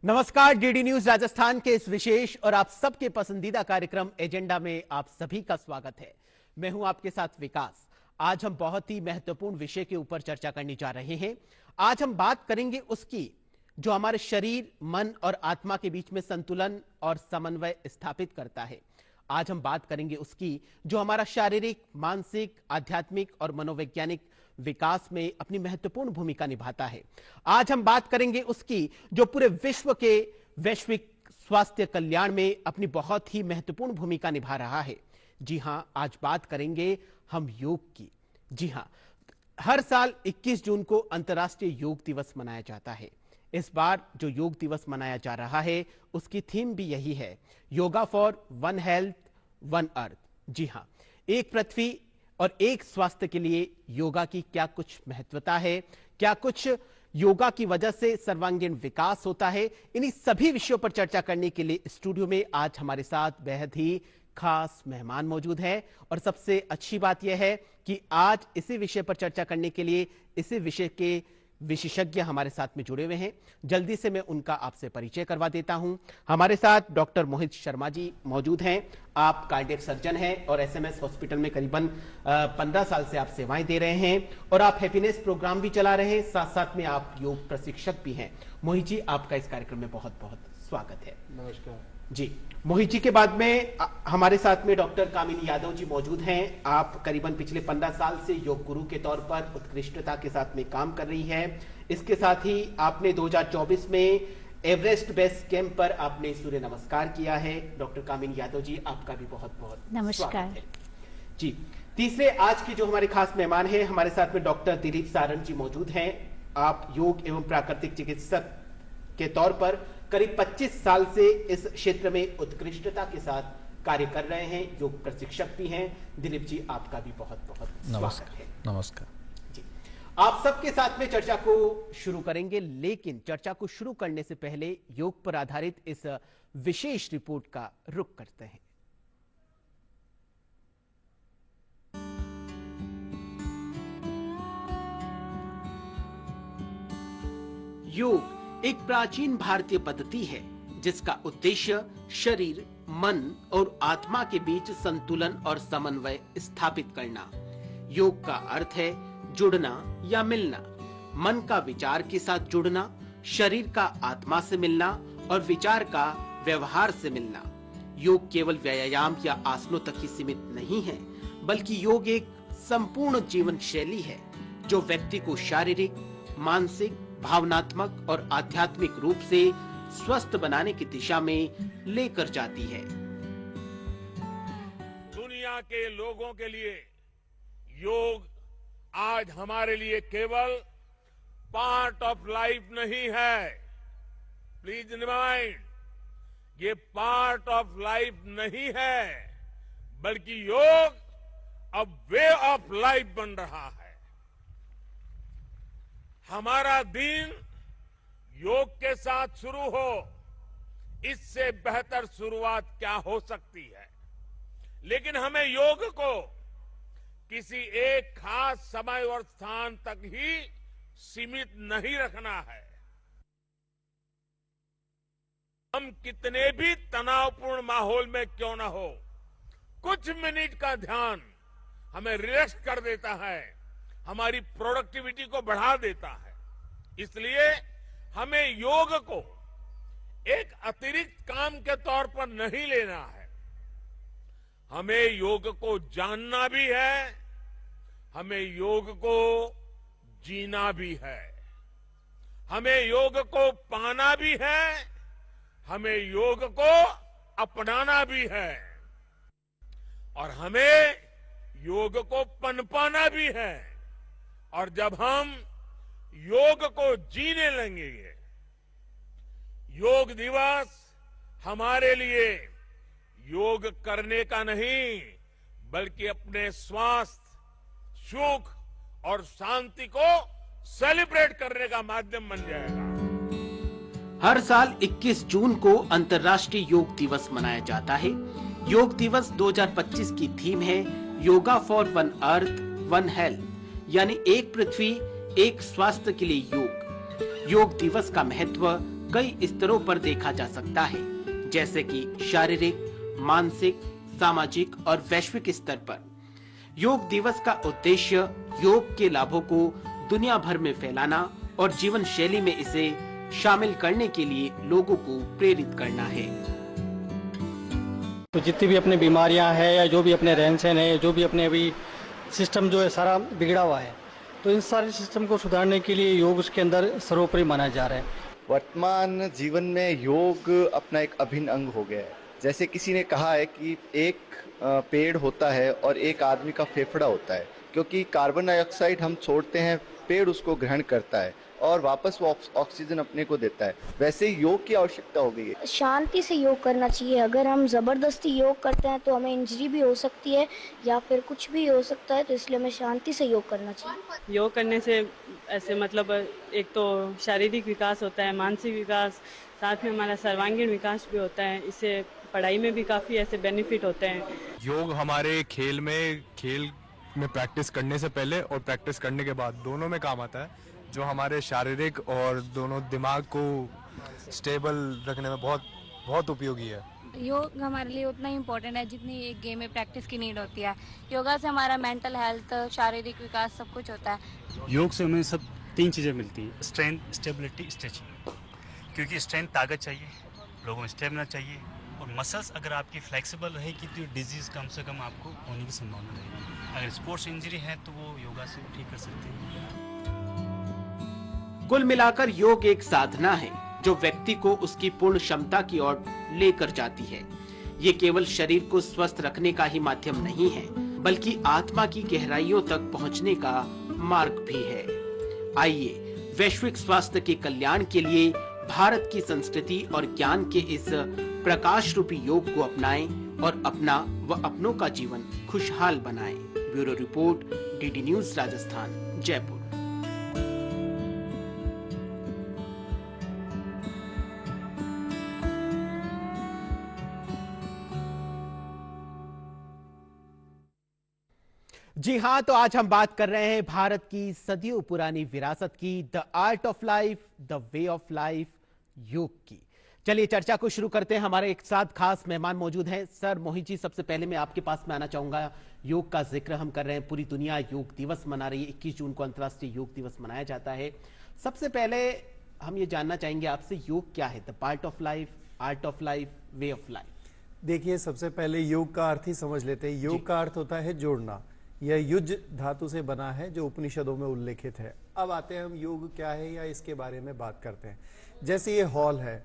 नमस्कार, DD news Rajasthan के इस विशेष और आप सबके पसंदीदा कार्यक्रम एजेंडा में आप सभी का स्वागत है। मैं हूं आपके साथ विकास। आज हम बहुत ही महत्वपूर्ण विषय के ऊपर चर्चा करने जा रहे हैं। आज हम बात करेंगे उसकी जो हमारे शरीर, मन और आत्मा के बीच में संतुलन और समन्वय स्थापित करता है। आज हम बात करेंगे उसकी जो हमारा शारीरिक, मानसिक, आध्यात्मिक और मनोवैज्ञानिक विकास में अपनी महत्वपूर्ण भूमिका निभाता है। आज हम बात करेंगे उसकी जो पूरे विश्व के वैश्विक स्वास्थ्य कल्याण में अपनी बहुत ही महत्वपूर्ण भूमिका निभा रहा है। जी हां, आज बात करेंगे हम योग की। जी हां, हर साल 21 जून को अंतर्राष्ट्रीय योग दिवस मनाया जाता है। इस बार जो योग दिवस मनाया जा रहा है उसकी थीम भी यही है, yoga for one health one earth. जी हां, एक पृथ्वी और एक स्वास्थ्य के लिए योगा की क्या कुछ महत्वता है, क्या कुछ योगा की वजह से सर्वांगीण विकास होता है, इन्हीं सभी विषयों पर चर्चा करने के लिए स्टूडियो में आज हमारे साथ बेहद ही खास मेहमान मौजूद हैं। और सबसे अच्छी बात यह है कि आज इसी विषय पर चर्चा करने के लिए इसी विषय के विशेषज्ञ हमारे साथ में जुड़े हुए हैं। जल्दी से मैं उनका आपसे परिचय करवा देता हूं। हमारे साथ डॉक्टर मोहित शर्मा जी मौजूद हैं। आप कार्डियक सर्जन हैं और एसएमएस हॉस्पिटल में करीबन 15 साल से आप सेवाएं दे रहे हैं और आप हैप्पीनेस प्रोग्राम भी चला रहे हैं, साथ साथ में आप योग प्रशिक्षक भी हैं। मोहित जी, आपका इस कार्यक्रम में बहुत बहुत स्वागत है। नमस्कार जी। मोहित जी के बाद में हमारे साथ में डॉक्टर कामिनी यादव जी मौजूद हैं। आप करीबन पिछले 15 साल से योग गुरु के तौर पर उत्कृष्टता के साथ में काम कर रही है। इसके साथ ही आपने 2024 में एवरेस्ट बेस कैंप पर आपने सूर्य नमस्कार किया है। डॉक्टर कामिनी यादव जी, आपका भी बहुत बहुत नमस्कार जी। तीसरे आज के जो हमारे खास मेहमान हैं, हमारे साथ में डॉक्टर दिलीप सारंग जी मौजूद हैं। आप योग एवं प्राकृतिक चिकित्सक के तौर पर करीब 25 साल से इस क्षेत्र में उत्कृष्टता के साथ कार्य कर रहे हैं, योग प्रशिक्षक भी हैं। दिलीप जी, आपका भी बहुत बहुत स्वागत है। नमस्कार जी। आप सबके साथ में चर्चा को शुरू करेंगे, लेकिन चर्चा को शुरू करने से पहले योग पर आधारित इस विशेष रिपोर्ट का रुख करते हैं। योग एक प्राचीन भारतीय पद्धति है जिसका उद्देश्य शरीर, मन और आत्मा के बीच संतुलन और समन्वय स्थापित करना। योग का अर्थ है जुड़ना या मिलना, मन का विचार के साथ जुड़ना, शरीर का आत्मा से मिलना और विचार का व्यवहार से मिलना। योग केवल व्यायाम या आसनों तक ही सीमित नहीं है, बल्कि योग एक संपूर्ण जीवन शैली है जो व्यक्ति को शारीरिक, मानसिक, भावनात्मक और आध्यात्मिक रूप से स्वस्थ बनाने की दिशा में लेकर जाती है। दुनिया के लोगों के लिए योग आज हमारे लिए केवल पार्ट ऑफ लाइफ नहीं है। प्लीज रिमाइंड, ये पार्ट ऑफ लाइफ नहीं है, बल्कि योग अब वे ऑफ लाइफ बन रहा है। हमारा दिन योग के साथ शुरू हो, इससे बेहतर शुरुआत क्या हो सकती है। लेकिन हमें योग को किसी एक खास समय और स्थान तक ही सीमित नहीं रखना है। हम कितने भी तनावपूर्ण माहौल में क्यों न हो, कुछ मिनट का ध्यान हमें रिलैक्स कर देता है, हमारी प्रोडक्टिविटी को बढ़ा देता है। इसलिए हमें योग को एक अतिरिक्त काम के तौर पर नहीं लेना है। हमें योग को जानना भी है, हमें योग को जीना भी है, हमें योग को पाना भी है, हमें योग को अपनाना भी है और हमें योग को पनपाना भी है। और जब हम योग को जीने लगेंगे, योग दिवस हमारे लिए योग करने का नहीं, बल्कि अपने स्वास्थ्य, सुख और शांति को सेलिब्रेट करने का माध्यम बन जाएगा। हर साल 21 जून को अंतर्राष्ट्रीय योग दिवस मनाया जाता है। योग दिवस 2025 की थीम है yoga for one earth one health, यानी एक पृथ्वी एक स्वास्थ्य के लिए योग। योग दिवस का महत्व कई स्तरों पर देखा जा सकता है, जैसे कि शारीरिक, मानसिक, सामाजिक और वैश्विक स्तर पर। योग दिवस का उद्देश्य योग के लाभों को दुनिया भर में फैलाना और जीवन शैली में इसे शामिल करने के लिए लोगों को प्रेरित करना है। तो जितनी भी अपनी बीमारियां हैं या जो भी अपने रहन सहन है, जो भी अपने अभी सिस्टम जो है सारा बिगड़ा हुआ है, तो इन सारे सिस्टम को सुधारने के लिए योग उसके अंदर सर्वोपरि माना जा रहा है। वर्तमान जीवन में योग अपना एक अभिन्न अंग हो गया है। जैसे किसी ने कहा है कि एक पेड़ होता है और एक आदमी का फेफड़ा होता है, क्योंकि कार्बन डाइऑक्साइड हम छोड़ते हैं, पेड़ उसको ग्रहण करता है और वापस वो ऑक्सीजन अपने को देता है। वैसे योग की आवश्यकता हो गई है। शांति से योग करना चाहिए। अगर हम ज़बरदस्ती योग करते हैं तो हमें इंजरी भी हो सकती है या फिर कुछ भी हो सकता है, तो इसलिए हमें शांति से योग करना चाहिए। योग करने से ऐसे मतलब एक तो शारीरिक विकास होता है, मानसिक विकास, साथ में हमारा सर्वांगीण विकास भी होता है। इससे पढ़ाई में भी काफ़ी ऐसे बेनिफिट होते हैं। योग हमारे खेल में प्रैक्टिस करने से पहले और प्रैक्टिस करने के बाद दोनों में काम आता है, जो हमारे शारीरिक और दोनों दिमाग को स्टेबल रखने में बहुत बहुत उपयोगी है। योग हमारे लिए उतना ही इम्पोर्टेंट है जितनी एक गेम में प्रैक्टिस की नीड होती है। योगा से हमारा मेंटल हेल्थ, शारीरिक विकास सब कुछ होता है। योग से हमें सब 3 चीज़ें मिलती हैं, स्ट्रेंथ, स्टेबिलिटी, स्ट्रेचिंग। क्योंकि स्ट्रेंथ ताकत चाहिए, लोगों में स्टेमिना चाहिए, और मसल्स अगर आपकी फ्लेक्सिबल रहेगी तो डिजीज़ कम से कम आपको होने की संभावना रहेगी। अगर स्पोर्ट्स इंजरी है तो वो योगा से ठीक कर सकते हैं। कुल मिलाकर योग एक साधना है जो व्यक्ति को उसकी पूर्ण क्षमता की ओर लेकर जाती है। ये केवल शरीर को स्वस्थ रखने का ही माध्यम नहीं है, बल्कि आत्मा की गहराइयों तक पहुंचने का मार्ग भी है। आइए वैश्विक स्वास्थ्य के कल्याण के लिए भारत की संस्कृति और ज्ञान के इस प्रकाश रूपी योग को अपनाएं और अपना व अपनों का जीवन खुशहाल बनाएं। Bureau report, DD news Rajasthan, Jaipur. जी हाँ, तो आज हम बात कर रहे हैं भारत की सदियों पुरानी विरासत की, the art of life, the way of life, योग की। चलिए चर्चा को शुरू करते हैं। हमारे एक साथ खास मेहमान मौजूद हैं। सर मोहित जी, सबसे पहले मैं आपके पास में आना चाहूंगा। योग का जिक्र हम कर रहे हैं, पूरी दुनिया योग दिवस मना रही है। 21 जून को अंतर्राष्ट्रीय योग दिवस मनाया जाता है। सबसे पहले हम ये जानना चाहेंगे आपसे, योग क्या है? The part of life, art of life, way of life. देखिए, सबसे पहले योग का अर्थ ही समझ लेते हैं। योग का अर्थ होता है जोड़ना। यह युज धातु से बना है जो उपनिषदों में उल्लेखित है। अब आते हैं हम योग क्या है या इसके बारे में बात करते हैं। जैसे ये हॉल है,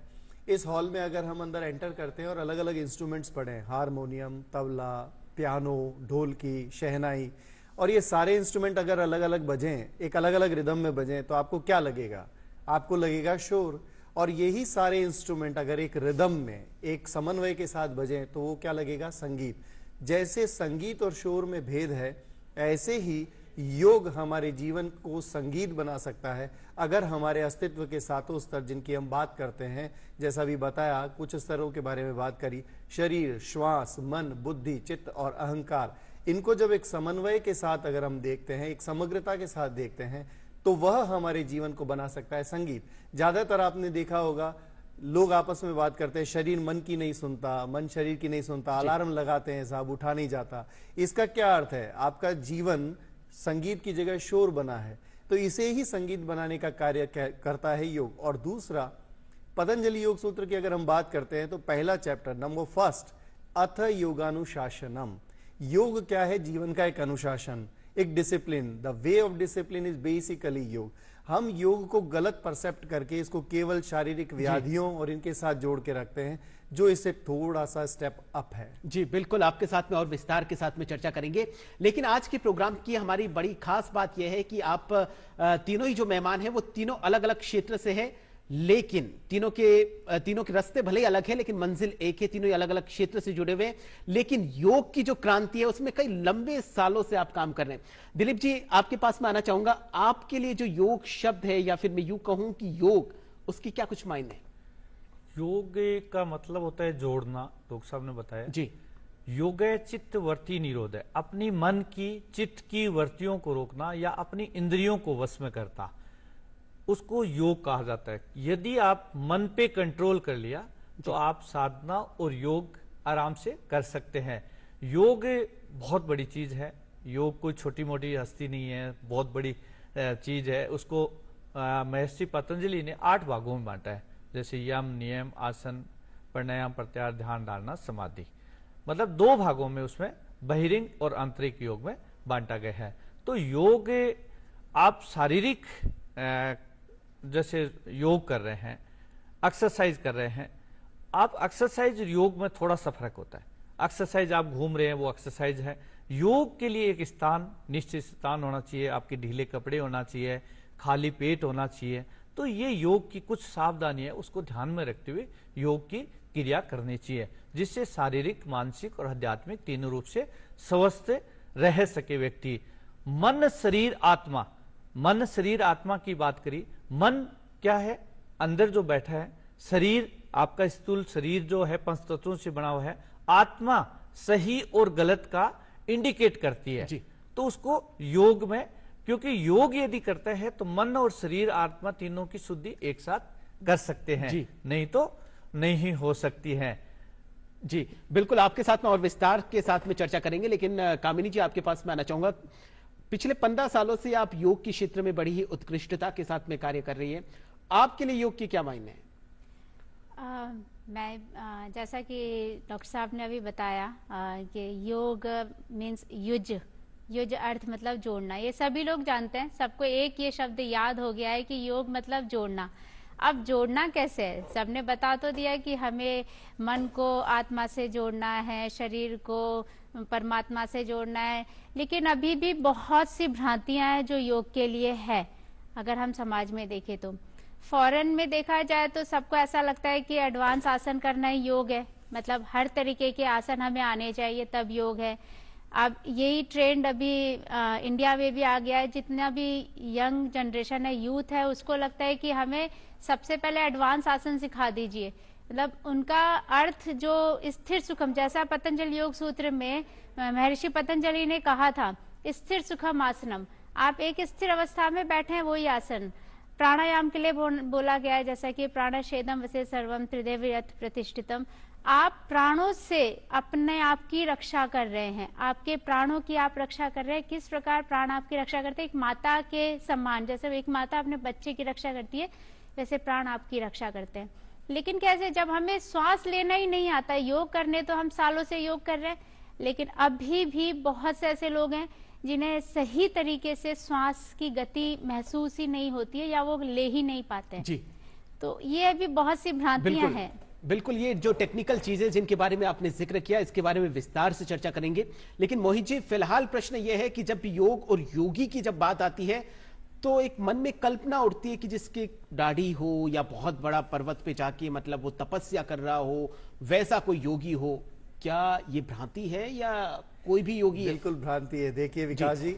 इस हॉल में अगर हम अंदर एंटर करते हैं और अलग अलग इंस्ट्रूमेंट्स पढ़ें, हारमोनियम, तबला, पियानो, ढोलकी, शहनाई, और ये सारे इंस्ट्रूमेंट अगर अलग अलग बजें, एक अलग अलग रिदम में बजें, तो आपको क्या लगेगा? आपको लगेगा शोर। और यही सारे इंस्ट्रूमेंट अगर एक रिदम में, एक समन्वय के साथ बजें, तो वो क्या लगेगा? संगीत। जैसे संगीत और शोर में भेद है, ऐसे ही योग हमारे जीवन को संगीत बना सकता है अगर हमारे अस्तित्व के सातों स्तर जिनकी हम बात करते हैं, जैसा भी बताया, कुछ स्तरों के बारे में बात करी, शरीर, श्वास, मन, बुद्धि, चित्त और अहंकार, इनको जब एक समन्वय के साथ अगर हम देखते हैं, एक समग्रता के साथ देखते हैं, तो वह हमारे जीवन को बना सकता है संगीत। ज्यादातर आपने देखा होगा लोग आपस में बात करते हैं, शरीर मन की नहीं सुनता, मन शरीर की नहीं सुनता, अलार्म लगाते हैं साहब, उठा नहीं जाता। इसका क्या अर्थ है? आपका जीवन संगीत की जगह शोर बना है। तो इसे ही संगीत बनाने का कार्य करता है योग। और दूसरा, पतंजलि योग सूत्र की अगर हम बात करते हैं तो पहला चैप्टर, नंबर 1, अथ योगानुशासनम। योग क्या है? जीवन का एक अनुशासन, एक discipline. The way of discipline is basically योग। हम योग को गलत परसेप्ट करके इसको केवल शारीरिक व्याधियों और इनके साथ जोड़ के रखते हैं, जो इससे थोड़ा सा स्टेप अप है। जी बिल्कुल, आपके साथ में और विस्तार के साथ में चर्चा करेंगे। लेकिन आज के प्रोग्राम की हमारी बड़ी खास बात यह है कि आप तीनों ही जो मेहमान हैं वो तीनों अलग अलग क्षेत्र से हैं, लेकिन तीनों के रास्ते भले ही अलग है, लेकिन मंजिल एक है। तीनों ही अलग अलग क्षेत्र से जुड़े हुए हैं, लेकिन योग की जो क्रांति है उसमें कई लंबे सालों से आप काम कर रहे हैं। दिलीप जी, आपके पास में आना चाहूंगा। आपके लिए जो योग शब्द है, या फिर मैं यूं कहूं कि योग, उसकी क्या कुछ मायने है? योग का मतलब होता है जोड़ना, डॉक्टर साहब ने बताया जी। योग चित्त वर्ती निरोध है, अपनी मन की, चित्त की वर्तियों को रोकना या अपनी इंद्रियों को वश में करता। उसको योग कहा जाता है। यदि आप मन पे कंट्रोल कर लिया तो आप साधना और योग आराम से कर सकते हैं। योग बहुत बड़ी चीज है, योग कोई छोटी मोटी हस्ती नहीं है, बहुत बड़ी चीज है। उसको महर्षि पतंजलि ने 8 भागों में बांटा है, जैसे यम, नियम, आसन, प्राणायाम, प्रत्याहार, ध्यान, धारणा, समाधि। मतलब 2 भागों में उसमें बहिरिंग और आंतरिक योग में बांटा गया है। तो योग आप शारीरिक जैसे योग कर रहे हैं, एक्सरसाइज कर रहे हैं, आप एक्सरसाइज योग में थोड़ा सा फर्क होता है। एक्सरसाइज आप घूम रहे हैं वो एक्सरसाइज है। योग के लिए एक स्थान, निश्चित स्थान होना चाहिए, आपके ढीले कपड़े होना चाहिए, खाली पेट होना चाहिए। तो ये योग की कुछ सावधानी है, उसको ध्यान में रखते हुए योग की क्रिया करनी चाहिए, जिससे शारीरिक, मानसिक और आध्यात्मिक तीनों रूप से स्वस्थ रह सके व्यक्ति। मन, शरीर, आत्मा। मन, शरीर, आत्मा की बात करी। मन क्या है? अंदर जो बैठा है। शरीर आपका स्थूल शरीर जो है 5 तत्वों से बना हुआ है। आत्मा सही और गलत का इंडिकेट करती है जी। तो उसको योग में, क्योंकि योग यदि करता है तो मन और शरीर, आत्मा तीनों की शुद्धि एक साथ कर सकते हैं जी। नहीं तो नहीं हो सकती है जी। बिल्कुल, आपके साथ में और विस्तार के साथ में चर्चा करेंगे, लेकिन कामिनी जी आपके पास में आना चाहूंगा। पिछले 15 सालों से आप योग के क्षेत्र में बड़ी ही उत्कृष्टता के साथ में कार्य कर रही है। आपके लिए योग के क्या मायने हैं? मैं जैसा कि डॉक्टर साहब ने अभी बताया कि योग मीन्स युज अर्थ मतलब जोड़ना। ये सभी लोग जानते हैं, सबको एक ये शब्द याद हो गया है कि योग मतलब जोड़ना। अब जोड़ना कैसे है? सबने बता तो दिया कि हमें मन को आत्मा से जोड़ना है, शरीर को परमात्मा से जोड़ना है, लेकिन अभी भी बहुत सी भ्रांतियां हैं जो योग के लिए है। अगर हम समाज में देखें तो फॉरेन में देखा जाए तो सबको ऐसा लगता है कि एडवांस आसन करना ही योग है, मतलब हर तरीके के आसन हमें आने चाहिए तब योग है। अब यही ट्रेंड अभी इंडिया में भी आ गया है। जितना भी यंग जनरेशन है, यूथ है, उसको लगता है कि हमें सबसे पहले एडवांस आसन सिखा दीजिए। मतलब उनका अर्थ जो स्थिर सुखम, जैसा पतंजलि योग सूत्र में महर्षि पतंजलि ने कहा था, स्थिर सुखम आसनम, आप एक स्थिर अवस्था में बैठे हैं वही आसन। प्राणायाम के लिए बोला गया है, जैसा कि प्राणच्छेदम वसे सर्वम त्रिदेव यत् प्रतिष्ठितम। आप प्राणों से अपने आप की रक्षा कर रहे हैं, आपके प्राणों की आप रक्षा कर रहे हैं। किस प्रकार प्राण आपकी रक्षा करते हैं? एक माता के समान, जैसे एक माता अपने बच्चे की रक्षा करती है, वैसे प्राण आपकी रक्षा करते हैं। लेकिन कैसे? जब हमें श्वास लेना ही नहीं आता, योग करने तो हम सालों से योग कर रहे हैं, लेकिन अभी भी बहुत से ऐसे लोग हैं जिन्हें सही तरीके से श्वास की गति महसूस ही नहीं होती है या वो ले ही नहीं पाते जी। तो ये अभी बहुत सी भ्रांतियां हैं। बिल्कुल, ये जो टेक्निकल चीजें जिनके बारे में आपने जिक्र किया, इसके बारे में विस्तार से चर्चा करेंगे। लेकिन मोहित जी, फिलहाल प्रश्न यह है कि जब योग और योगी की जब बात आती है तो एक मन में कल्पना उठती है कि जिसकी दाढ़ी हो या बहुत बड़ा पर्वत पे जाके मतलब वो तपस्या कर रहा हो, वैसा कोई योगी हो। क्या ये भ्रांति है या कोई भी योगी है? बिल्कुल भ्रांति है। देखिए विकास जी,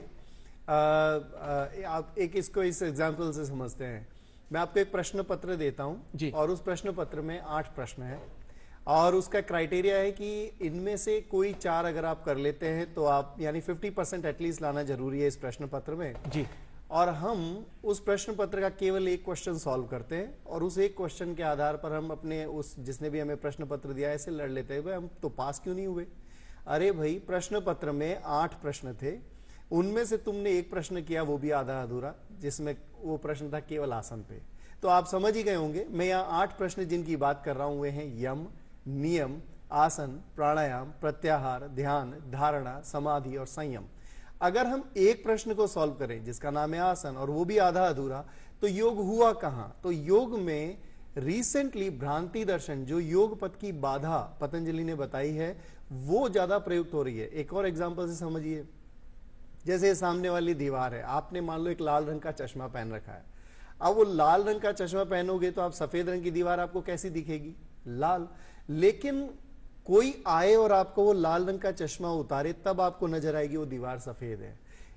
आप एक इसको इस एग्जाम्पल से समझते हैं। मैं आपको एक प्रश्न पत्र देता हूं और उस प्रश्न पत्र में 8 प्रश्न है और उसका क्राइटेरिया है कि इनमें से कोई 4 अगर आप कर लेते हैं तो आप, यानी 50% एटलीस्ट लाना जरूरी है इस प्रश्न पत्र में जी। और हम उस प्रश्न पत्र का केवल एक क्वेश्चन सॉल्व करते हैं और उस एक क्वेश्चन के आधार पर हम अपने उस जिसने भी हमें प्रश्न पत्र दिया है ऐसे लड़ लेते हैं, भाई हम तो पास क्यों नहीं हुए? अरे भाई, प्रश्न पत्र में 8 प्रश्न थे, उनमें से तुमने एक प्रश्न किया वो भी आधा अधूरा, जिसमें वो प्रश्न था केवल आसन पे। तो आप समझ ही गए होंगे मैं यहाँ 8 प्रश्न जिनकी बात कर रहा हूं वे हैं यम, नियम, आसन, प्राणायाम, प्रत्याहार, ध्यान, धारणा, समाधि और संयम। अगर हम एक प्रश्न को सॉल्व करें जिसका नाम है आसन और वो भी आधा अधूरा, तो योग हुआ कहां? तो योग में रिसेंटली भ्रांति दर्शन, जो योग पथ की बाधा पतंजलि ने बताई है, वो ज्यादा प्रयुक्त हो रही है। एक और एग्जांपल से समझिए, जैसे सामने वाली दीवार है, आपने मान लो एक लाल रंग का चश्मा पहन रखा है। अब वो लाल रंग का चश्मा पहनोगे तो आप सफेद रंग की दीवार आपको कैसी दिखेगी? लाल। लेकिन कोई आए और आपको वो लाल रंग का चश्मा उतारे तब आपको नजर आएगी वो दीवार सफेद है।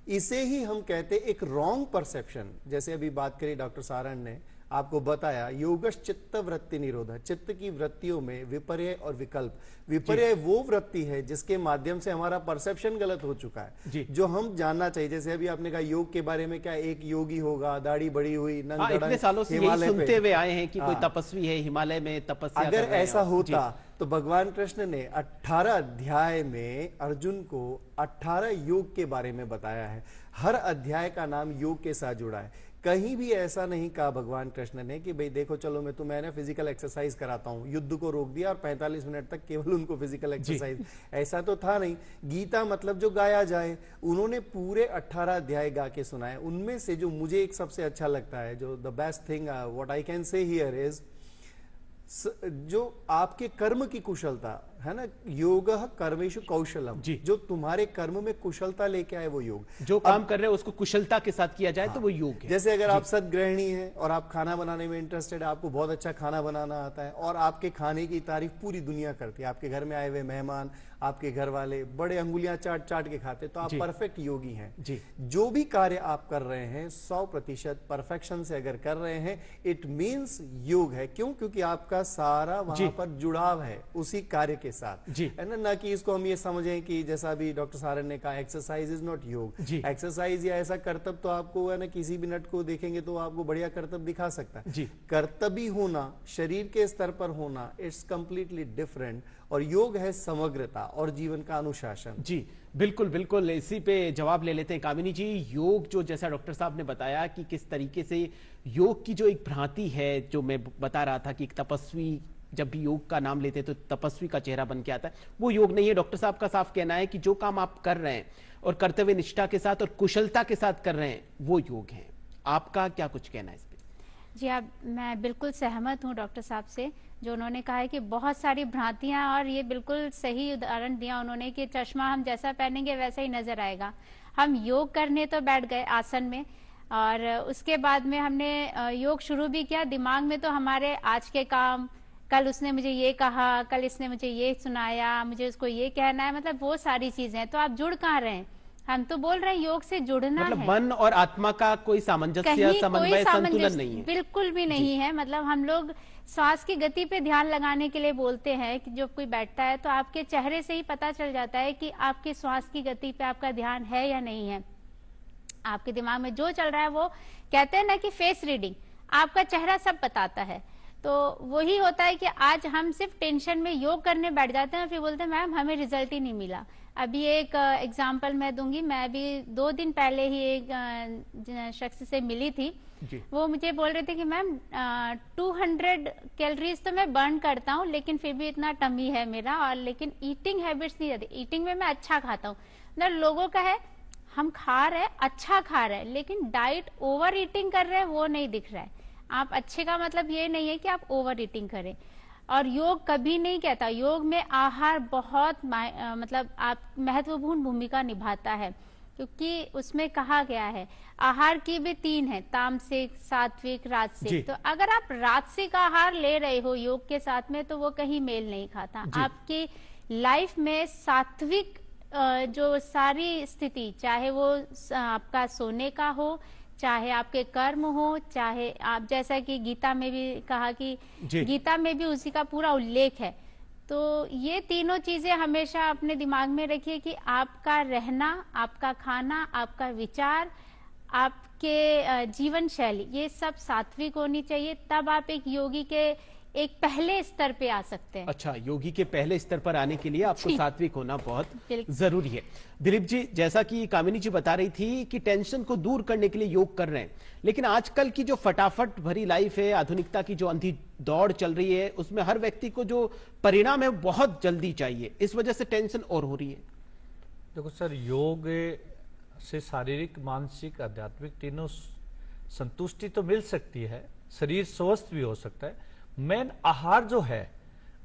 इसे ही हम कहते एक रॉन्ग परसेप्शन। जैसे अभी बात करी डॉक्टर सारण ने, आपको बताया योगश चित्त वृत्ति निरोध, चित्त की वृत्तियों में विपर्य और विकल्प। विपर्य वो वृत्ति है जिसके माध्यम से हमारा परसेप्शन गलत हो चुका है, जो हम जानना चाहिए। जैसे अभी आपने कहा योग के बारे में, क्या एक योगी होगा, दाढ़ी बड़ी हुई, इतने सालों से यही सुनते हुए आए हैं कि कोई तपस्वी है हिमालय में तपस्या कर रहे हैं। अगर ऐसा होता तो भगवान कृष्ण ने 18 अध्याय में अर्जुन को 18 योग के बारे में बताया है। हर अध्याय का नाम योग के साथ जुड़ा है। कहीं भी ऐसा नहीं कहा भगवान कृष्ण ने कि भाई देखो चलो मैं तुम्हें फिजिकल एक्सरसाइज कराता हूं, युद्ध को रोक दिया और 45 मिनट तक केवल उनको फिजिकल एक्सरसाइज, ऐसा तो था नहीं। गीता मतलब जो गाया जाए, उन्होंने पूरे 18 अध्याय गा के सुनाए। उनमें से जो मुझे एक सबसे अच्छा लगता है, जो the best thing what I can say here is, जो आपके कर्म की कुशलता है ना, योग कर्मेशु कौशलम, जो तुम्हारे कर्म में कुशलता लेके आए वो योग। जो काम कर रहे हैं उसको कुशलता के साथ किया जाए तो वो योग है। जैसे अगर आप सदगृहिणी हैं और आप खाना बनाने में इंटरेस्टेड है, आपको बहुत अच्छा खाना बनाना आता है और आपके खाने की तारीफ पूरी दुनिया करती है, आपके घर में आए हुए मेहमान, आपके घर वाले बड़े अंगुलियां चाट चाट के खाते, तो आप परफेक्ट योगी हैं। जो भी कार्य आप कर रहे हैं 100% परफेक्शन से अगर कर रहे हैं, इट मीन्स योग है। क्यों? क्योंकि आपका सारा वहां पर जुड़ाव है उसी कार्य के साथ, है ना। ना कि इसको हम ये समझें कि जैसा अभी डॉक्टर सारन ने कहा एक्सरसाइज इज नॉट योग। एक्सरसाइज या ऐसा कर्तव्य तो आपको है ना, किसी भी नट को देखेंगे तो आपको बढ़िया कर्तव्य दिखा सकता है। कर्तव्य होना, शरीर के स्तर पर होना, इट्स कंप्लीटली डिफरेंट। और योग है समग्रता और जीवन का अनुशासन। जी बिल्कुल बिल्कुल, इसी पे जवाब ले लेते हैं कामिनी जी। योग जो जैसा डॉक्टर साहब ने बताया कि किस तरीके से योग की जो एक भ्रांति है, जो मैं बता रहा था कि एक तपस्वी जब भी योग का नाम लेते तो तपस्वी का चेहरा बन के आता है, वो योग नहीं है। डॉक्टर साहब का साफ कहना है कि जो काम आप कर रहे हैं और कर्तव्य निष्ठा के साथ और कुशलता के साथ कर रहे हैं वो योग है। आपका क्या कुछ कहना है इस पे? जी मैं बिल्कुल सहमत हूँ डॉक्टर साहब से, जो उन्होंने कहा है कि बहुत सारी भ्रांतियां, और ये बिल्कुल सही उदाहरण दिया उन्होंने कि चश्मा हम जैसा पहनेंगे वैसा ही नजर आएगा। हम योग करने तो बैठ गए आसन में, और उसके बाद में हमने योग शुरू भी किया। दिमाग में तो हमारे आज के काम, कल उसने मुझे ये कहा, कल इसने मुझे ये सुनाया, मुझे उसको ये कहना है, मतलब वो सारी चीजें। तो आप जुड़ कहाँ रहे हैं? हम तो बोल रहे हैं योग से जुड़ना मतलब है। मन और आत्मा का कोई सामंजस्य, समन्वय, संतुलन नहीं है। बिल्कुल भी नहीं है। मतलब हम लोग श्वास की गति पे ध्यान लगाने के लिए बोलते हैं कि जब कोई बैठता है तो आपके चेहरे से ही पता चल जाता है कि आपके श्वास की गति पे आपका ध्यान है या नहीं है। आपके दिमाग में जो चल रहा है, वो कहते हैं ना कि फेस रीडिंग, आपका चेहरा सब बताता है। तो वही होता है कि आज हम सिर्फ टेंशन में योग करने बैठ जाते हैं, फिर बोलते हैं मैम हमें रिजल्ट ही नहीं मिला। अभी एक एग्जांपल मैं दूंगी। मैं अभी 2 दिन पहले ही एक शख्स से मिली थी। वो मुझे बोल रहे थे कि मैम 200 कैलोरीज तो मैं बर्न करता हूँ, लेकिन फिर भी इतना टमी है मेरा, और लेकिन ईटिंग हैबिट्स नहीं रहती। ईटिंग में मैं अच्छा खाता हूँ। मतलब लोगों का है हम खा रहे, अच्छा खा रहे, लेकिन डाइट ओवर ईटिंग कर रहे हैं वो नहीं दिख रहा है। आप अच्छे का मतलब ये नहीं है कि आप ओवर ईटिंग करें। और योग कभी नहीं कहता, योग में आहार बहुत मतलब आप महत्वपूर्ण भूमिका निभाता है, क्योंकि उसमें कहा गया है आहार की भी 3 है, तामसिक, सात्विक, राजसिक। तो अगर आप राजसिक आहार ले रहे हो योग के साथ में तो वो कहीं मेल नहीं खाता। आपकी लाइफ में सात्विक जो सारी स्थिति, चाहे वो आपका सोने का हो, चाहे आपके कर्म हो, चाहे आप जैसा कि गीता में भी कहा कि गीता में भी उसी का पूरा उल्लेख है। तो ये तीनों चीजें हमेशा अपने दिमाग में रखिए कि आपका रहना, आपका खाना, आपका विचार, आपके जीवन शैली, ये सब सात्विक होनी चाहिए। तब आप एक योगी के एक पहले स्तर पे आ सकते हैं। अच्छा, योगी के पहले स्तर पर आने के लिए आपको सात्विक होना बहुत जरूरी है। दिलीप जी, जैसा कि कामिनी जी बता रही थी कि टेंशन को दूर करने के लिए योग कर रहे हैं, लेकिन आजकल की जो फटाफट भरी लाइफ है, आधुनिकता की जो अंधी दौड़ चल रही है, उसमें हर व्यक्ति को जो परिणाम है बहुत जल्दी चाहिए, इस वजह से टेंशन और हो रही है। देखो सर, योग से शारीरिक, मानसिक, आध्यात्मिक तीनों संतुष्टि तो मिल सकती है, शरीर स्वस्थ भी हो सकता है। मेन आहार जो है,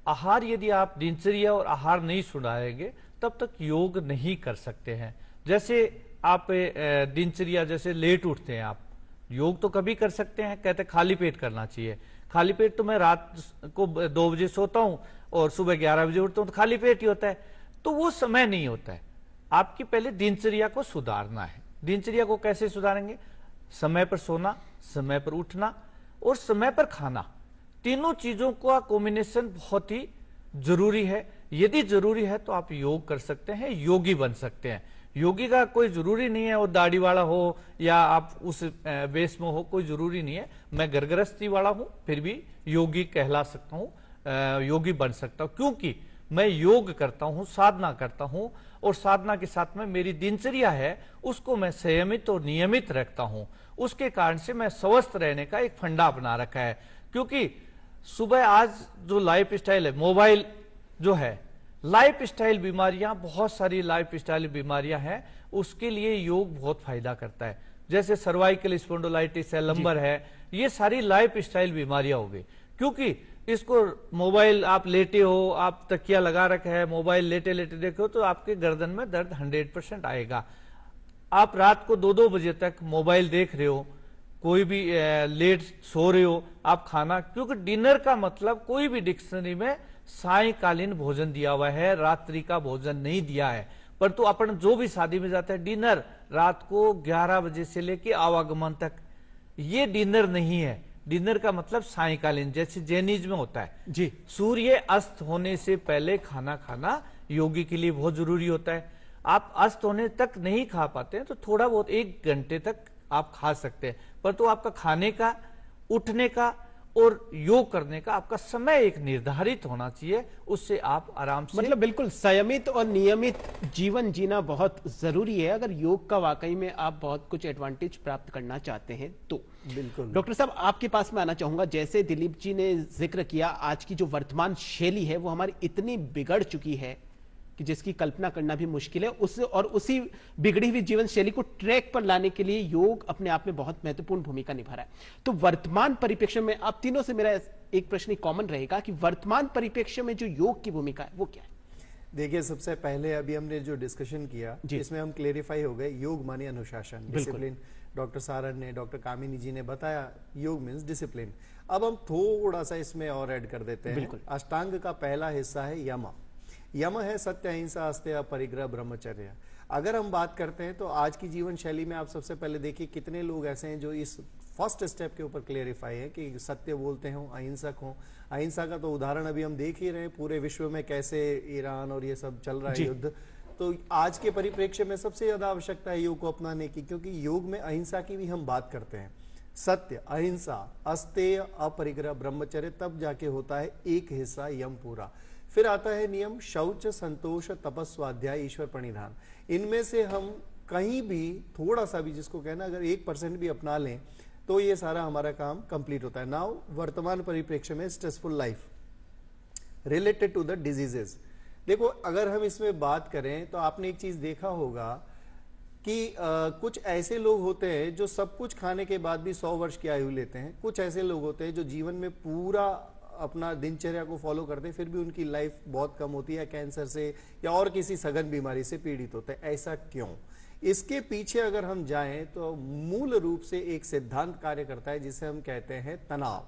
आहार यदि आप दिनचर्या और आहार नहीं सुधारेंगे तब तक योग नहीं कर सकते हैं। जैसे आप दिनचर्या, जैसे लेट उठते हैं आप, योग तो कभी कर सकते हैं, कहते खाली पेट करना चाहिए। खाली पेट तो मैं रात को 2 बजे सोता हूं और सुबह 11 बजे उठता हूं, तो खाली पेट ही होता है। तो वो समय नहीं होता है। आपकी पहले दिनचर्या को सुधारना है। दिनचर्या को कैसे सुधारेंगे? समय पर सोना, समय पर उठना, और समय पर खाना, तीनों चीजों का कॉम्बिनेशन बहुत ही जरूरी है। यदि जरूरी है तो आप योग कर सकते हैं, योगी बन सकते हैं। योगी का कोई जरूरी नहीं है वो दाढ़ी वाला हो या आप उस वेश में हो, कोई जरूरी नहीं है। मैं घरगृहस्थी वाला हूं फिर भी योगी कहला सकता हूं, योगी बन सकता हूं, क्योंकि मैं योग करता हूं, साधना करता हूं और साधना के साथ में मेरी दिनचर्या है उसको मैं संयमित और नियमित रखता हूं। उसके कारण से मैं स्वस्थ रहने का एक फंडा अपना रखा है। क्योंकि सुबह आज जो लाइफ स्टाइल है, मोबाइल जो है, लाइफ स्टाइल बीमारियां, बहुत सारी लाइफ स्टाइल बीमारियां हैं, उसके लिए योग बहुत फायदा करता है। जैसे सर्वाइकल स्पॉन्डिलाइटिस है, लंबर है, ये सारी लाइफ स्टाइल बीमारियां हो गई। क्योंकि इसको मोबाइल आप लेटे हो, आप तकिया लगा रखा है, मोबाइल लेटे लेटे देखे हो तो आपके गर्दन में दर्द 100% आएगा। आप रात को 2-2 बजे तक मोबाइल देख रहे हो, कोई भी लेट सो रहे हो, आप खाना, क्योंकि डिनर का मतलब कोई भी डिक्शनरी में सायकालीन भोजन दिया हुआ है, रात्रि का भोजन नहीं दिया है। परंतु अपन जो भी शादी में जाते हैं, डिनर रात को 11 बजे से लेके आवागमन तक, ये डिनर नहीं है। डिनर का मतलब सायकालीन, जैसे जैनिज में होता है जी, सूर्य अस्त होने से पहले खाना खाना योगी के लिए बहुत जरूरी होता है। आप अस्त होने तक नहीं खा पाते हैं तो थोड़ा बहुत 1 घंटे तक आप खा सकते हैं, परंतु आपका खाने का, उठने का और योग करने का आपका समय एक निर्धारित होना चाहिए। उससे आप आराम से, मतलब बिल्कुल संयमित और नियमित जीवन जीना बहुत जरूरी है अगर योग का वाकई में आप बहुत कुछ एडवांटेज प्राप्त करना चाहते हैं तो। बिल्कुल डॉक्टर साहब, आपके पास में आना चाहूंगा। जैसे दिलीप जी ने जिक्र किया, आज की जो वर्तमान शैली है वो हमारी इतनी बिगड़ चुकी है कि जिसकी कल्पना करना भी मुश्किल है। उसी बिगड़ी हुई जीवन शैली को ट्रैक पर लाने के लिए योग अपने आप में बहुत महत्वपूर्ण भूमिका निभा रहा है। तो वर्तमान परिप्रेक्ष्य में आप तीनों से मेरा एक प्रश्न कॉमन रहेगा कि वर्तमान परिप्रेक्ष्य में जो योग की भूमिका है वो क्या है? देखिए, सबसे पहले अभी हमने जो डिस्कशन किया इसमें हम क्लेरिफाई हो गए, योग माने अनुशासन, डिसिप्लिन। डॉक्टर सारण ने, डॉक्टर कामिनी जी ने बताया योग मीन्स डिसिप्लिन। अब हम थोड़ा सा इसमें और ऐड कर देते हैं। अष्टांग का पहला हिस्सा है यम। यम है सत्य, अहिंसा, अस्तेय, परिग्रह, ब्रह्मचर्य। अगर हम बात करते हैं तो आज की जीवन शैली में आप सबसे पहले देखिए कितने लोग ऐसे हैं जो इस फर्स्ट स्टेप के ऊपर क्लेरिफाई है कि सत्य बोलते हो, अहिंसक हो। अहिंसा का तो उदाहरण अभी हम देख ही रहे हैं पूरे विश्व में, कैसे ईरान और ये सब चल रहा है युद्ध। तो आज के परिप्रेक्ष्य में सबसे ज्यादा आवश्यकता है योग को अपनाने की, क्योंकि योग में अहिंसा की भी हम बात करते हैं। सत्य, अहिंसा, अस्तेय, अपरिग्रह, ब्रह्मचर्य, तब जाके होता है एक हिस्सा यम पूरा। फिर आता है नियम शौच, संतोष, तपस, स्वाध्याय, ईश्वर प्रणिधान। इनमें से हम कहीं भी थोड़ा सा भी, जिसको कहना अगर 1% भी अपना लें तो ये सारा हमारा काम कंप्लीट होता है। नाउ वर्तमान परिप्रेक्ष्य में stressful life related to the diseases. देखो, अगर हम इसमें बात करें तो आपने एक चीज देखा होगा कि कुछ ऐसे लोग होते हैं जो सब कुछ खाने के बाद भी 100 वर्ष की आयु लेते हैं। कुछ ऐसे लोग होते हैं जो जीवन में पूरा अपना दिनचर्या को फॉलो करते हैं, फिर भी उनकी लाइफ बहुत कम होती है, कैंसर से या और किसी सघन बीमारी से पीड़ित होते हैं। ऐसा क्यों? इसके पीछे अगर हम जाएं तो मूल रूप से एक सिद्धांत कार्य करता है जिसे हम कहते हैं तनाव।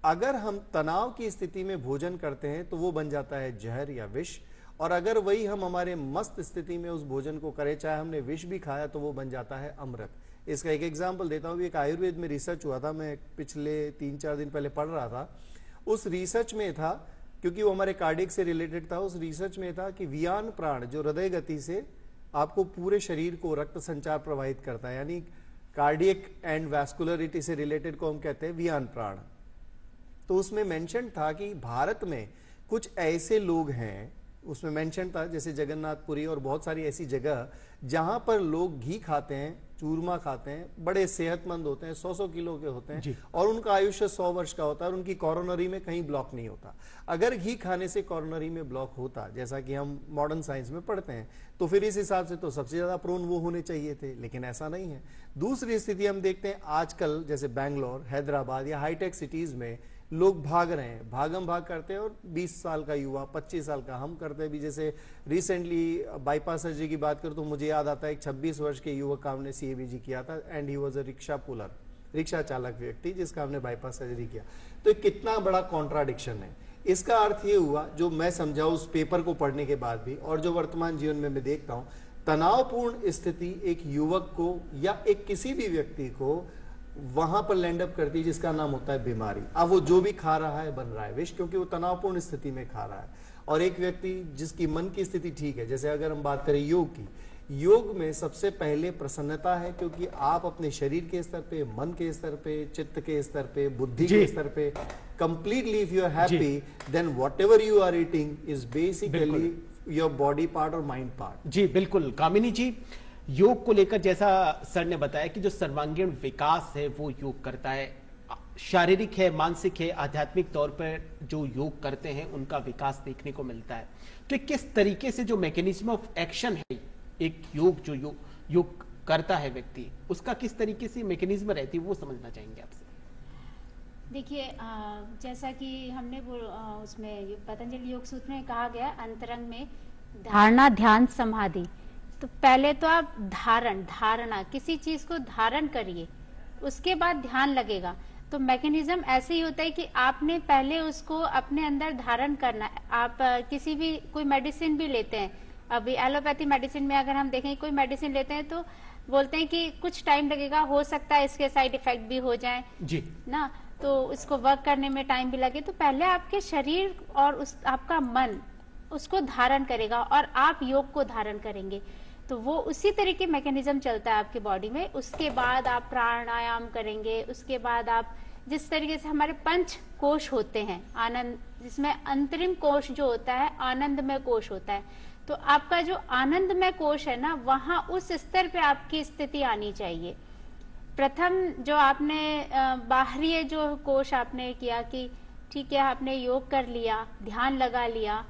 अगर हम तनाव की स्थिति में भोजन करते हैं तो वो बन जाता है जहर या विष, और अगर वही हम हमारे मस्त स्थिति में उस भोजन को करें, चाहे हमने विष भी खाया, तो वो बन जाता है अमृत। इसका एक एग्जाम्पल देता हूं। एक आयुर्वेद में रिसर्च हुआ था, मैं पिछले 3-4 दिन पहले पढ़ रहा था। उस रिसर्च में था, क्योंकि वो हमारे कार्डियक से रिलेटेड था, उस रिसर्च में था कि वियान प्राण जो हृदय गति से आपको पूरे शरीर को रक्त संचार प्रवाहित करता है, यानी कार्डियक एंड वैस्कुलरिटी से रिलेटेड को हम कहते हैं वियान प्राण। तो उसमें मेंशन था कि भारत में कुछ ऐसे लोग हैं, उसमें मेंशन था जैसे जगन्नाथपुरी और बहुत सारी ऐसी जगह जहां पर लोग घी खाते हैं, चूरमा खाते हैं, बड़े सेहतमंद होते हैं, 100-100 किलो के होते हैं और उनका आयुष्य 100 वर्ष का होता है और उनकी कॉरोनरी में कहीं ब्लॉक नहीं होता। अगर घी खाने से कॉरोनरी में ब्लॉक होता, जैसा कि हम मॉडर्न साइंस में पढ़ते हैं, तो फिर इस हिसाब से तो सबसे ज्यादा प्रोन वो होने चाहिए थे, लेकिन ऐसा नहीं है। दूसरी स्थिति हम देखते हैं आजकल, जैसे बैंगलोर, हैदराबाद या हाईटेक सिटीज में लोग भाग रहे हैं, भागम भाग करते हैं, और 20 साल का युवा, 25 साल का हम करते हैं भी। जैसे रिसेंटली बाईपास सर्जरी की बात करूं तो मुझे याद आता है एक 26 वर्ष के युवक का हमने CABG किया था, and he was a rickshaw puller, rickshaw चालक व्यक्ति जिसका हमने बाईपास सर्जरी किया। तो कितना बड़ा कॉन्ट्राडिक्शन है। इसका अर्थ ये हुआ, जो मैं समझा उस पेपर को पढ़ने के बाद भी, और जो वर्तमान जीवन में मैं देखता हूं, तनावपूर्ण स्थिति एक युवक को या एक किसी भी व्यक्ति को वहां पर लैंड अप करती है जिसका नाम होता है बीमारी। अब वो जो भी खा रहा है बन रहा है विष, क्योंकि वो तनावपूर्ण स्थिति में खा रहा है। और एक व्यक्ति जिसकी मन की स्थिति ठीक है, जैसे अगर हम बात करें योग की, योग में सबसे पहले प्रसन्नता है, क्योंकि आप अपने शरीर के स्तर पे, मन के स्तर पे, चित्त के स्तर पे, बुद्धि के स्तर पे completely if you are happy, then whatever you are eating is basically your body part और माइंड पार्ट। जी बिल्कुल। कामिनी जी, योग को लेकर जैसा सर ने बताया कि जो सर्वांगीण विकास है वो योग करता है, शारीरिक है, मानसिक है, आध्यात्मिक तौर पर जो योग करते हैं उनका विकास देखने को मिलता है। तो किस तरीके से जो मैकेनिज्म ऑफ एक्शन है एक योग जो योग करता है व्यक्ति, उसका किस तरीके से मैकेनिज्म रहती है वो समझना चाहेंगे आपसे। देखिए, जैसा कि हमने उसमें पतंजलि योग सूत्र में कहा गया अंतरंग में धारणा, ध्यान, समाधि। तो पहले तो आप धारणा किसी चीज को धारण करिए, उसके बाद ध्यान लगेगा। तो मैकेनिज्म ऐसे ही होता है कि आपने पहले उसको अपने अंदर धारण करना है। आप किसी भी कोई मेडिसिन भी लेते हैं, अभी एलोपैथी मेडिसिन में अगर हम देखें, कोई मेडिसिन लेते हैं तो बोलते हैं कि कुछ टाइम लगेगा, हो सकता है इसके साइड इफेक्ट भी हो जाए जी ना, तो इसको वर्क करने में टाइम भी लगे। तो पहले आपके शरीर और आपका मन उसको धारण करेगा और आप योग को धारण करेंगे, तो वो उसी तरह के मैकेनिज्म चलता है आपके बॉडी में। उसके बाद आप प्राणायाम करेंगे, उसके बाद आप जिस तरीके से हमारे पंच कोश होते हैं, आनंद, जिसमें अंतरिम कोश जो होता है आनंदमय कोश होता है, तो आपका जो आनंदमय कोश है ना, वहां उस स्तर पे आपकी स्थिति आनी चाहिए। प्रथम जो आपने बाहरी जो कोश आपने किया कि ठीक है आपने योग कर लिया, ध्यान लगा लिया,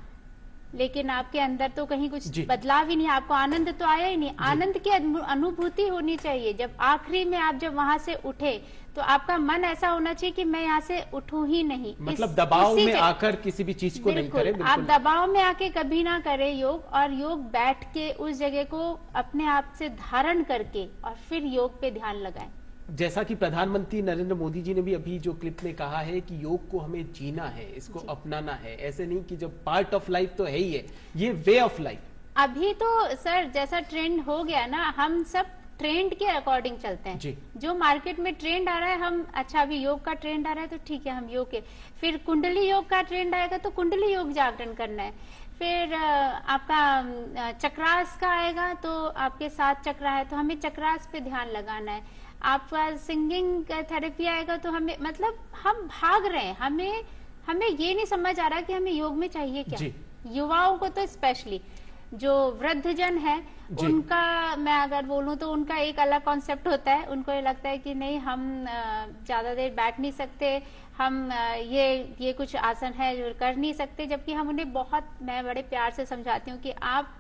लेकिन आपके अंदर तो कहीं कुछ बदलाव ही नहीं, आपको आनंद तो आया ही नहीं। आनंद की अनुभूति होनी चाहिए। जब आखिरी में आप जब वहां से उठे तो आपका मन ऐसा होना चाहिए कि मैं यहाँ से उठूं ही नहीं, मतलब दबाव में आकर किसी भी चीज को नहीं करें। आप दबाव में आके कभी ना करें योग, और योग बैठ के उस जगह को अपने आप से धारण करके और फिर योग पे ध्यान लगाएं। जैसा कि प्रधानमंत्री नरेंद्र मोदी जी ने भी अभी जो क्लिप में कहा है कि योग को हमें जीना है, इसको अपनाना है, ऐसे नहीं कि जब पार्ट ऑफ लाइफ तो है ही है, ये वे ऑफ लाइफ। अभी तो सर जैसा ट्रेंड हो गया ना, हम सब ट्रेंड के अकॉर्डिंग चलते हैं जी। जो मार्केट में ट्रेंड आ रहा है, हम अच्छा अभी योग का ट्रेंड आ रहा है तो ठीक है हम योग के, फिर कुंडली योग का ट्रेंड आएगा तो कुंडली योग जागरण करना है, फिर आपका चक्रास का आएगा तो आपके 7 चक्रा है तो हमें चक्रास पे ध्यान लगाना है, आपका सिंगिंग थेरेपी आएगा तो हमें, मतलब हम भाग रहे हैं, हमें ये नहीं समझ आ रहा कि हमें योग में चाहिए क्या। युवाओं को तो स्पेशली, जो वृद्धजन है उनका मैं अगर बोलूं तो उनका एक अलग कॉन्सेप्ट होता है। उनको ये लगता है कि नहीं हम ज्यादा देर बैठ नहीं सकते, हम ये कुछ आसन है जो कर नहीं सकते, जबकि हम उन्हें मैं बड़े प्यार से समझाती हूँ कि आप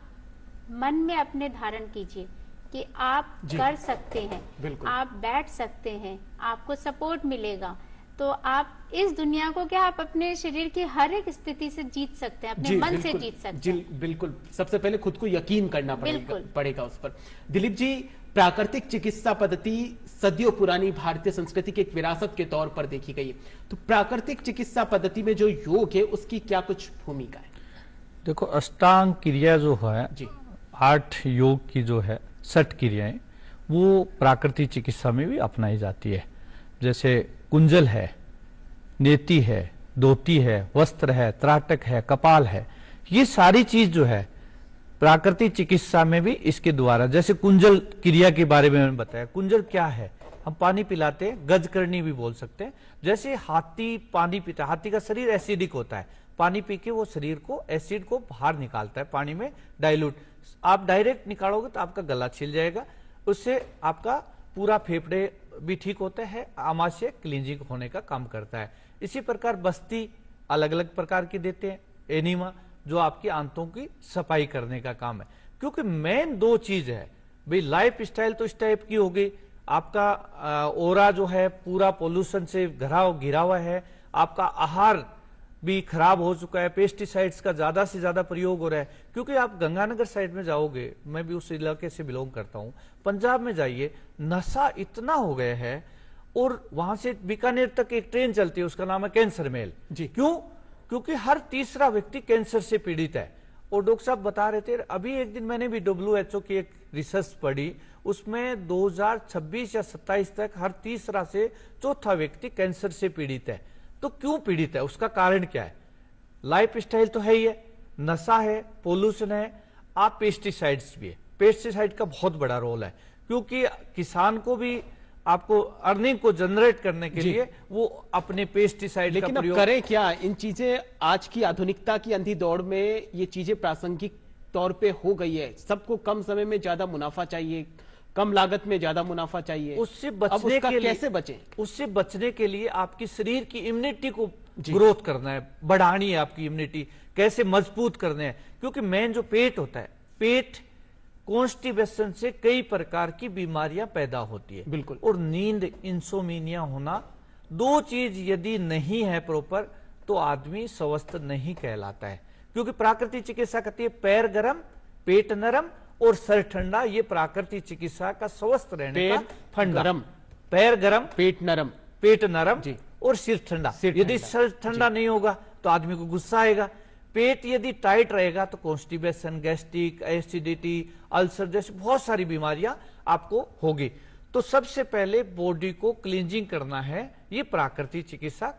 मन में अपने धारण कीजिए कि आप कर सकते हैं, आप बैठ सकते हैं, आपको सपोर्ट मिलेगा, तो आप इस दुनिया को क्या आप अपने शरीर की हर एक स्थिति से जीत सकते हैं, अपने मन से जीत सकते हैं। बिल्कुल, सबसे पहले खुद को यकीन करना पड़ेगा उस पर। दिलीप जी, प्राकृतिक चिकित्सा पद्धति सदियों पुरानी भारतीय संस्कृति की एक विरासत के तौर पर देखी गई है, तो प्राकृतिक चिकित्सा पद्धति में जो योग है उसकी क्या कुछ भूमिका है? देखो, अष्टांग क्रिया जो है 8 योग की जो है 60 क्रियाएं, वो प्राकृतिक चिकित्सा में भी अपनाई जाती है। जैसे कुंजल है, नेति है, धोती है, वस्त्र है, त्राटक है, कपाल है, ये सारी चीज जो है प्राकृतिक चिकित्सा में भी इसके द्वारा, जैसे कुंजल क्रिया के बारे में मैंने बताया, कुंजल क्या है, हम पानी पिलाते हैं, गजकरणी भी बोल सकते हैं। जैसे हाथी पानी पीता है, हाथी का शरीर एसिडिक होता है, पानी पी के वो शरीर को एसिड को बाहर निकालता है पानी में डाइल्यूट, आप डायरेक्ट निकालोगे तो आपका गला छिल जाएगा, उससे आपका पूरा फेफड़े भी ठीक होता है, आमाशय क्लींजिंग होने का काम करता है। इसी प्रकार बस्ती अलग अलग प्रकार की देते हैं, एनिमा जो आपकी आंतों की सफाई करने का काम है, क्योंकि मेन 2 चीज है भाई, लाइफ स्टाइल तो इस टाइप की हो गई, आपका ओरा जो है पूरा पोल्यूशन से घिरा हुआ है, आपका आहार भी खराब हो चुका है, पेस्टिसाइड्स का ज्यादा से ज्यादा प्रयोग हो रहा है, क्योंकि आप गंगानगर साइड में जाओगे, मैं भी उस इलाके से बिलोंग करता हूं, पंजाब में जाइए, नशा इतना हो गया है, और वहां से बीकानेर तक एक ट्रेन चलती है, उसका नाम है कैंसर मेल जी। क्यों? क्योंकि हर तीसरा व्यक्ति कैंसर से पीड़ित है। और डॉक्टर साहब बता रहे थे, अभी एक दिन मैंने भी WHO की एक रिसर्च पढ़ी, उसमें 2026 या 27 तक हर तीसरा से चौथा व्यक्ति कैंसर से पीड़ित है। तो क्यों पीड़ित है, उसका कारण क्या है? लाइफ स्टाइल तो है ही है, नशा है, पोल्यूशन है, आप पेस्टिसाइड्स भी है। पेस्टिसाइड का बहुत बड़ा रोल है, क्योंकि किसान को भी आपको अर्निंग को जनरेट करने के लिए वो अपने पेस्टिसाइड लेकिन का अब प्रयोग करें क्या? इन चीजें आज की आधुनिकता की अंधी दौड़ में ये चीजें प्रासंगिक तौर पे हो गई है। सबको कम समय में ज्यादा मुनाफा चाहिए, कम लागत में ज्यादा मुनाफा चाहिए। उससे अब बचने उसका के लिए कैसे बचें? उससे बचने के लिए आपकी शरीर की इम्यूनिटी को ग्रोथ करना है, बढ़ानी है आपकी इम्यूनिटी, कैसे मजबूत करने हैं। क्योंकि मेन जो पेट होता है, पेट कॉन्स्टिपेशन से कई प्रकार की बीमारियां पैदा होती है। बिल्कुल। और नींद, इंसोमिनिया होना, दो चीज यदि नहीं है प्रॉपर तो आदमी स्वस्थ नहीं कहलाता है। क्योंकि प्राकृतिक चिकित्सा कहती है पैर गरम, पेट नरम और सर ठंडा, ये प्राकृतिक चिकित्सा का स्वस्थ रहने का फंडा। गरम, पैर गरम, पेट नरम, पेट नरम और सिर ठंडा। यदि सर ठंडा नहीं होगा तो आदमी को गुस्सा आएगा। पेट यदि टाइट रहेगा तो कॉन्स्टिपेशन, गैस्ट्रिक, एसिडिटी, अल्सर जैसी बहुत सारी बीमारियां आपको होगी। तो सबसे पहले बॉडी को क्लींजिंग करना है, ये प्राकृतिक चिकित्सा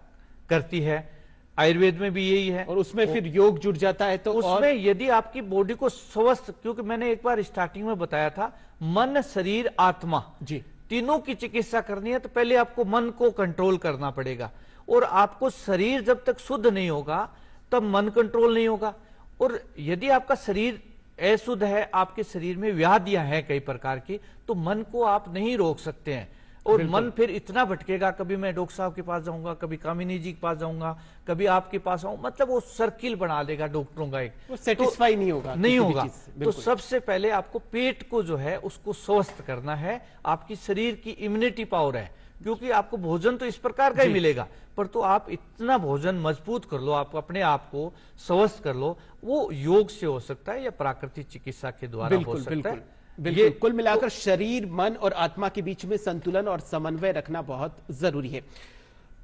करती है। आयुर्वेद में भी यही है। और उसमें फिर योग जुड़ जाता है तो उसमें यदि आपकी बॉडी को स्वस्थ, क्योंकि मैंने एक बार स्टार्टिंग में बताया था, मन, शरीर, आत्मा जी तीनों की चिकित्सा करनी है तो पहले आपको मन को कंट्रोल करना पड़ेगा। और आपको शरीर जब तक शुद्ध नहीं होगा तब मन कंट्रोल नहीं होगा। और यदि आपका शरीर अशुद्ध है, आपके शरीर में व्याधियां हैं कई प्रकार की, तो मन को आप नहीं रोक सकते हैं। और मन फिर इतना भटकेगा, कभी मैं डॉक्टर साहब के पास जाऊंगा, कभी कामिनी जी के पास जाऊंगा, कभी आपके पास आऊंगा, मतलब वो सर्किल बना देगा डॉक्टरों का एक, वो सेटिस्फाई नहीं होगा, नहीं किसी भी होगा। चीज से। तो सबसे पहले आपको पेट को जो है उसको स्वस्थ करना है, आपकी शरीर की इम्यूनिटी पावर है। क्योंकि आपको भोजन तो इस प्रकार का ही मिलेगा, पर तो आप इतना भोजन मजबूत कर लो, आप अपने आप को स्वस्थ कर लो, वो योग से हो सकता है या प्राकृतिक चिकित्सा के द्वारा हो सकता है। बिल्कुल। कुल मिलाकर शरीर, मन और आत्मा के बीच में संतुलन और समन्वय रखना बहुत जरूरी है।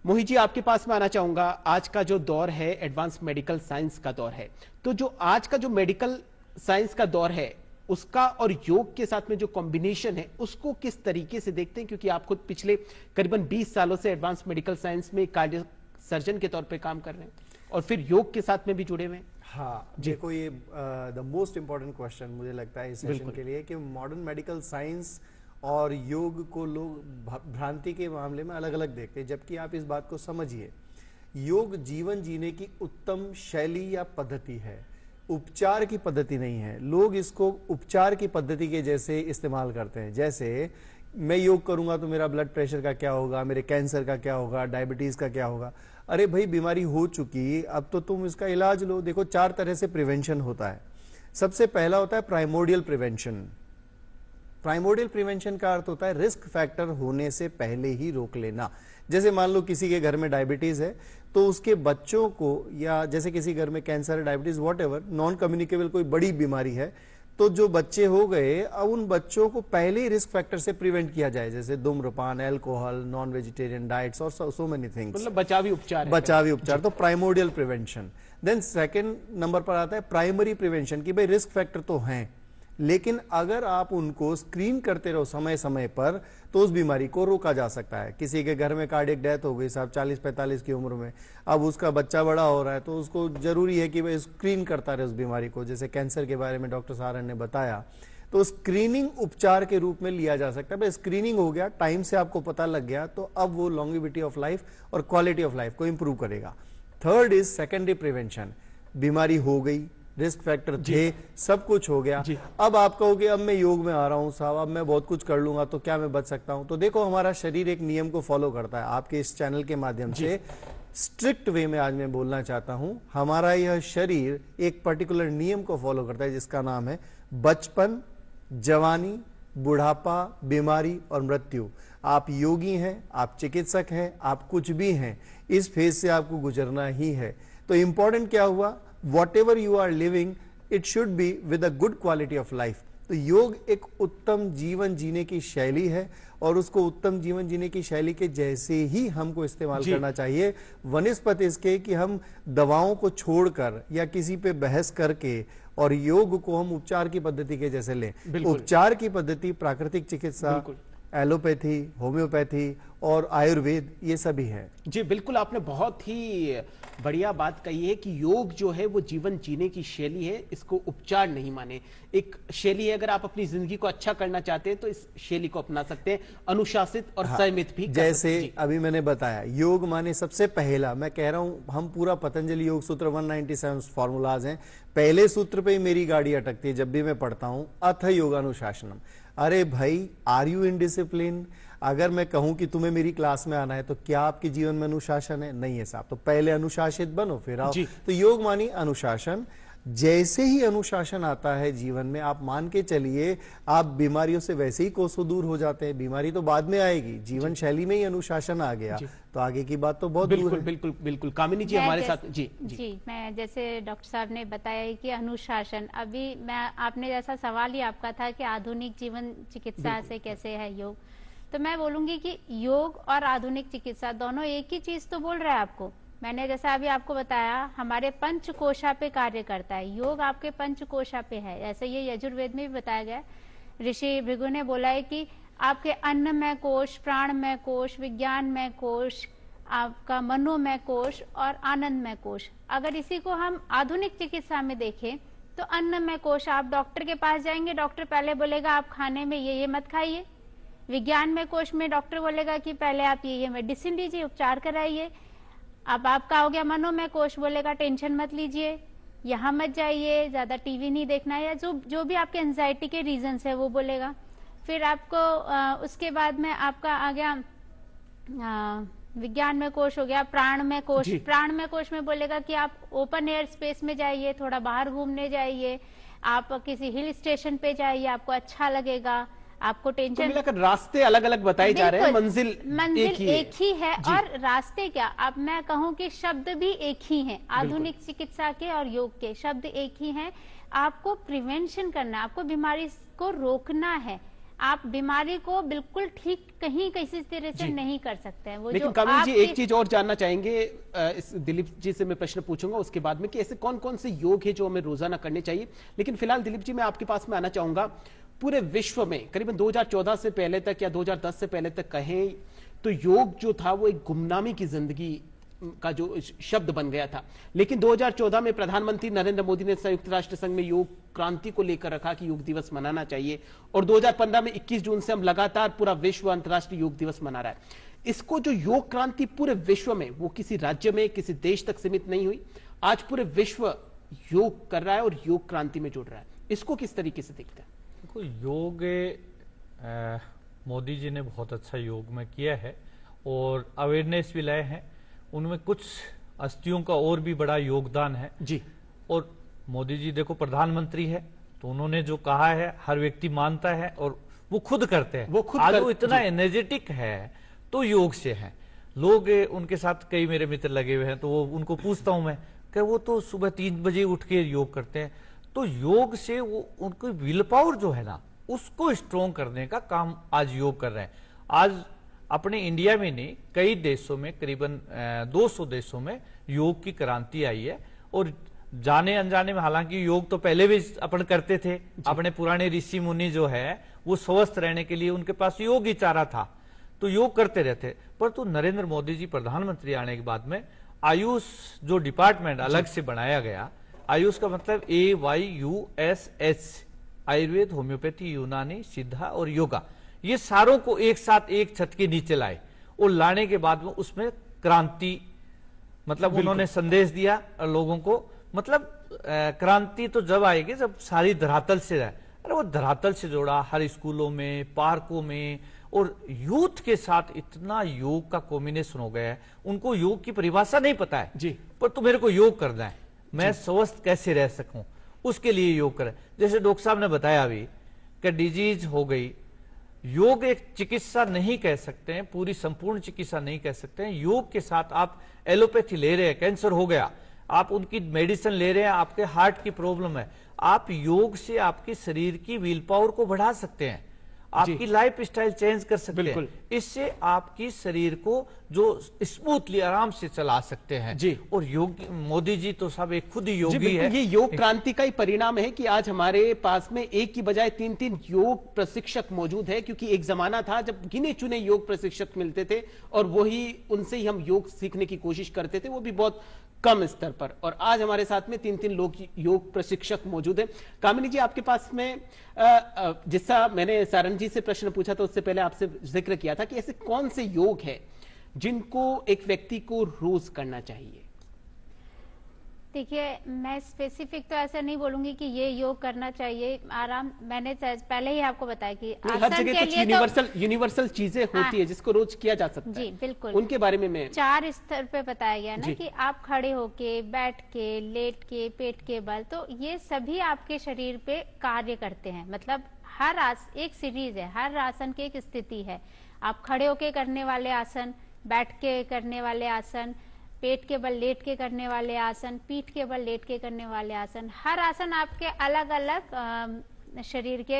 मोहित जी, आपके पास में आना चाहूंगा। आज का जो दौर है एडवांस मेडिकल साइंस का दौर है, तो जो आज का जो मेडिकल साइंस का दौर है उसका और योग के साथ में जो कॉम्बिनेशन है उसको किस तरीके से देखते हैं? क्योंकि आप खुद पिछले करीबन 20 सालों से एडवांस मेडिकल साइंस में कार्डियो सर्जन के तौर पे काम कर रहे हैं और फिर योग के साथ में भी जुड़े हुए हैं। हाँ, देखो ये द मोस्ट इंपॉर्टेंट क्वेश्चन मुझे लगता है इस सेशन के लिए कि मॉडर्न मेडिकल साइंस और योग को लोग भ्रांति के मामले में अलग अलग देखते हैं, जबकि आप इस बात को समझिए, योग जीवन जीने की उत्तम शैली या पद्धति है, उपचार की पद्धति नहीं है। लोग इसको उपचार की पद्धति के जैसे इस्तेमाल करते हैं। जैसे मैं योग करूंगा तो मेरा ब्लड प्रेशर का क्या होगा, मेरे कैंसर का क्या होगा, डायबिटीज का क्या होगा। अरे भाई, बीमारी हो चुकी, अब तो तुम इसका इलाज लो। देखो, 4 तरह से प्रिवेंशन होता है। सबसे पहला होता है प्राइमोर्डियल प्रिवेंशन। प्राइमोर्डियल प्रिवेंशन का अर्थ होता है रिस्क फैक्टर होने से पहले ही रोक लेना। जैसे मान लो किसी के घर में डायबिटीज है तो उसके बच्चों को, या जैसे किसी घर में cancer, diabetes, whatever non communicable कोई बड़ी बीमारी है, तो जो बच्चे हो गए, अब उन बच्चों को पहले ही रिस्क फैक्टर से प्रिवेंट किया जाए, जैसे धूम्रपान, अल्कोहल, नॉन वेजिटेरियन डाइट्स और सो मेनी थिंग्स। मतलब बचावी उपचार है। बचावी उपचार, तो primordial prevention. Then second number पर आता है प्राइमरी प्रिवेंशन, की भाई रिस्क फैक्टर तो हैं, लेकिन अगर आप उनको स्क्रीन करते रहो समय समय पर तो उस बीमारी को रोका जा सकता है। किसी के घर में कार्डियक डेथ हो गई साहब 40-45 की उम्र में, अब उसका बच्चा बड़ा हो रहा है, तो उसको जरूरी है कि भाई स्क्रीन करता रहे उस बीमारी को। जैसे कैंसर के बारे में डॉक्टर सारन ने बताया, तो स्क्रीनिंग उपचार के रूप में लिया जा सकता है। भाई स्क्रीनिंग हो गया, टाइम से आपको पता लग गया, तो अब वो लॉन्गिविटी ऑफ लाइफ और क्वालिटी ऑफ लाइफ को इंप्रूव करेगा। Third is secondary prevention. बीमारी हो गई, रिस्क फैक्टर थे, सब कुछ हो गया, अब आप कहोगे अब मैं योग में आ रहा हूं साहब, अब मैं बहुत कुछ कर लूंगा तो क्या मैं बच सकता हूं? तो देखो, हमारा शरीर एक नियम को फॉलो करता है। आपके इस चैनल के माध्यम से स्ट्रिक्ट वे में आज मैं बोलना चाहता हूं, हमारा यह शरीर एक पर्टिकुलर नियम को फॉलो करता है, जिसका नाम है बचपन, जवानी, बुढ़ापा, बीमारी और मृत्यु। आप योगी हैं, आप चिकित्सक हैं, आप कुछ भी हैं, इस फेज से आपको गुजरना ही है। तो इंपॉर्टेंट क्या हुआ, whatever you are living, it should be with a good quality of life। तो योग एक उत्तम जीवन जीने की शैली है और उसको उत्तम जीवन जीने की शैली के जैसे ही हमको इस्तेमाल करना चाहिए। वनस्पति इसके कि हम दवाओं को छोड़कर या किसी पे बहस करके और योग को हम उपचार की पद्धति के जैसे लें। बिल्कुल। उपचार की पद्धति प्राकृतिक चिकित्सा, एलोपैथी, होम्योपैथी और आयुर्वेद, ये सभी है। जी बिल्कुल, आपने बहुत ही बढ़िया बात कही है कि योग जो है वो जीवन जीने की शैली है, इसको उपचार नहीं माने, एक शैली है। अगर आप अपनी जिंदगी को अच्छा करना चाहते हैं तो इस शैली को अपना सकते हैं, अनुशासित और संयमित भी कर सकते हैं। जैसे अभी मैंने बताया, योग माने सबसे पहला, मैं कह रहा हूं हम पूरा पतंजलि योग सूत्र 197 फॉर्मूलाज हैं, पहले सूत्र पे ही मेरी गाड़ी अटकती है जब भी मैं पढ़ता हूं, अथ योगानुशासनम। अरे भाई, आर यू इन डिसिप्लिन? अगर मैं कहूं कि तुम्हें मेरी क्लास में आना है तो क्या आपके जीवन में अनुशासन है? नहीं है साहब, तो पहले अनुशासित बनो फिर आओ। तो योग मानी अनुशासन। जैसे ही अनुशासन आता है जीवन में, आप मान के चलिए आप बीमारियों से वैसे ही कोसों दूर हो जाते हैं। बीमारी तो बाद में आएगी, जीवन शैली में ही अनुशासन आ गया तो आगे की बात तो बहुत दूर है। बिल्कुल बिल्कुल। कामिनी जी हमारे साथ। जी मैं जैसे डॉक्टर साहब ने बताया कि अनुशासन, अभी मैं आपने जैसा सवाल ही आपका था कि आधुनिक जीवन चिकित्सा से कैसे है योग, तो मैं बोलूंगी कि योग और आधुनिक चिकित्सा दोनों एक ही चीज तो बोल रहा है आपको। मैंने जैसा अभी आपको बताया, हमारे पंचकोशा पे कार्य करता है योग, आपके पंचकोशा पे है। ऐसे ये यजुर्वेद में भी बताया गया, ऋषि भृगु ने बोला है कि आपके अन्नमय कोश, प्राणमय कोश, विज्ञानमय कोश, आपका मनोमय कोश और आनंदमय कोश। अगर इसी को हम आधुनिक चिकित्सा में देखें तो अन्नमय कोश, आप डॉक्टर के पास जाएंगे, डॉक्टर पहले बोलेगा आप खाने में ये मत खाइए। विज्ञान में कोश में डॉक्टर बोलेगा कि पहले आप ये मेडिसिन लीजिए, उपचार कराइए। अब आपका हो गया मनोमय कोश, बोलेगा टेंशन मत लीजिए, यहाँ मत जाइए, ज्यादा टीवी नहीं देखना, या जो भी आपके एंजाइटी के रीजंस है वो बोलेगा। फिर आपको उसके बाद में आपका आ गया विज्ञान में कोश हो गया प्राण में कोश। प्राण में कोश में बोलेगा कि आप ओपन एयर स्पेस में जाइए, थोड़ा बाहर घूमने जाइए, आप किसी हिल स्टेशन पे जाइए, आपको अच्छा लगेगा, आपको टेंशन। मिलाकर रास्ते अलग अलग बताए जा रहे हैं, मंजिल एक ही है। और रास्ते क्या, अब मैं कहूं कि शब्द भी एक ही हैं, आधुनिक चिकित्सा के और योग के शब्द एक ही हैं। आपको प्रिवेंशन करना है, आपको बीमारी को रोकना है। आप बीमारी को बिल्कुल ठीक कहीं किसी तरह से नहीं कर सकते हैं। वो लेकिन कामिनी जी एक चीज और जानना चाहेंगे, इस दिलीप जी से मैं प्रश्न पूछूंगा उसके बाद में कि ऐसे कौन कौन से योग है जो हमें रोजाना करने चाहिए। लेकिन फिलहाल दिलीप जी मैं आपके पास में आना चाहूंगा, पूरे विश्व में करीबन 2014 से पहले तक या 2010 से पहले तक कहें तो योग जो था वो एक गुमनामी की जिंदगी का जो शब्द बन गया था। लेकिन 2014 में प्रधानमंत्री नरेंद्र मोदी ने संयुक्त राष्ट्र संघ में योग क्रांति को लेकर रखा कि योग दिवस मनाना चाहिए, और 2015 में 21 जून से हम लगातार पूरा विश्व अंतर्राष्ट्रीय योग दिवस मना रहा है। इसको जो योग क्रांति पूरे विश्व में, वो किसी राज्य में किसी देश तक सीमित नहीं हुई, आज पूरे विश्व योग कर रहा है और योग क्रांति में जुड़ रहा है। इसको किस तरीके से देखते हैं? देखो, योग मोदी जी ने बहुत अच्छा योग में किया है और अवेयरनेस भी लाए हैं, उनमें कुछ हस्तियों का और भी बड़ा योगदान है जी। और मोदी जी देखो प्रधानमंत्री है तो उन्होंने जो कहा है हर व्यक्ति मानता है और वो खुद करते हैं। वो इतना एनर्जेटिक है तो योग से है। लोग उनके साथ कई मेरे मित्र लगे हुए हैं तो वो उनको पूछता हूं मैं कि वो तो सुबह 3 बजे उठ के योग करते हैं। तो योग से वो उनको विल पावर जो है ना उसको स्ट्रोंग करने का काम आज योग कर रहे हैं। आज अपने इंडिया में नहीं कई देशों में करीबन 200 देशों में योग की क्रांति आई है। और जाने अनजाने में, हालांकि योग तो पहले भी अपन करते थे, अपने पुराने ऋषि मुनि जो है वो स्वस्थ रहने के लिए उनके पास योग ही चारा था तो योग करते रहते। परंतु नरेंद्र मोदी जी प्रधानमंत्री आने के बाद में आयुष जो डिपार्टमेंट अलग से बनाया गया, आयुष का मतलब AYUSH, आयुर्वेद, होम्योपैथी, यूनानी, सिद्धा और योगा, ये सारों को एक साथ एक छत के नीचे लाए और लाने के बाद में उसमें क्रांति मतलब उन्होंने संदेश दिया लोगों को। मतलब क्रांति तो जब आएगी जब सारी धरातल से रहे। अरे वो धरातल से जोड़ा, हर स्कूलों में, पार्कों में, और यूथ के साथ इतना योग का कॉम्बिनेशन हो गया है। उनको योग की परिभाषा नहीं पता है जी, पर तो मेरे को योग करना है, मैं स्वस्थ कैसे रह सकूं, उसके लिए योग करें। जैसे डॉक्टर साहब ने बताया अभी कि डिजीज हो गई, योग एक चिकित्सा नहीं कह सकते हैं, पूरी संपूर्ण चिकित्सा नहीं कह सकते हैं। योग के साथ आप एलोपैथी ले रहे हैं, कैंसर हो गया, आप उनकी मेडिसिन ले रहे हैं, आपके हार्ट की प्रॉब्लम है, आप योग से आपके शरीर की विल पावर को बढ़ा सकते हैं। आपकी लाइफ स्टाइल चेंज कर सकते हैं। इससे आपकी शरीर को जो स्मूथली आराम से चला सकते हैं जी। और योग, मोदी जी तो सब एक खुद ही योगी है। ये योग क्रांति का ही परिणाम है कि आज हमारे पास में एक की बजाय 3-3 योग प्रशिक्षक मौजूद है, क्योंकि एक जमाना था जब गिने चुने योग प्रशिक्षक मिलते थे और वही उनसे ही हम योग सीखने की कोशिश करते थे, वो भी बहुत कम स्तर पर। और आज हमारे साथ में 3-3 लोग योग प्रशिक्षक मौजूद हैं। कामिनी जी, आपके पास में जिसका मैंने सारंग जी से प्रश्न पूछा था उससे पहले आपसे जिक्र किया था कि ऐसे कौन से योग है जिनको एक व्यक्ति को रोज करना चाहिए? देखिए, मैं स्पेसिफिक तो ऐसा नहीं बोलूंगी कि ये योग करना चाहिए। आराम, मैंने पहले ही आपको बताया कि हर जगह कुछ यूनिवर्सल चीजें होती है जिसको रोज किया जा सकता है। जी बिल्कुल, उनके बारे में मैं 4 स्तर पे बताया गया ना कि आप खड़े होके, बैठ के, लेट के, पेट के बल, तो ये सभी आपके शरीर पे कार्य करते हैं। मतलब हर एक सीरीज है, हर आसन की एक स्थिति है। आप खड़े होके करने वाले आसन, बैठ के करने वाले आसन, पेट के बल लेट के करने वाले आसन, पीठ के बल लेट के करने वाले आसन, हर आसन आपके अलग अलग शरीर के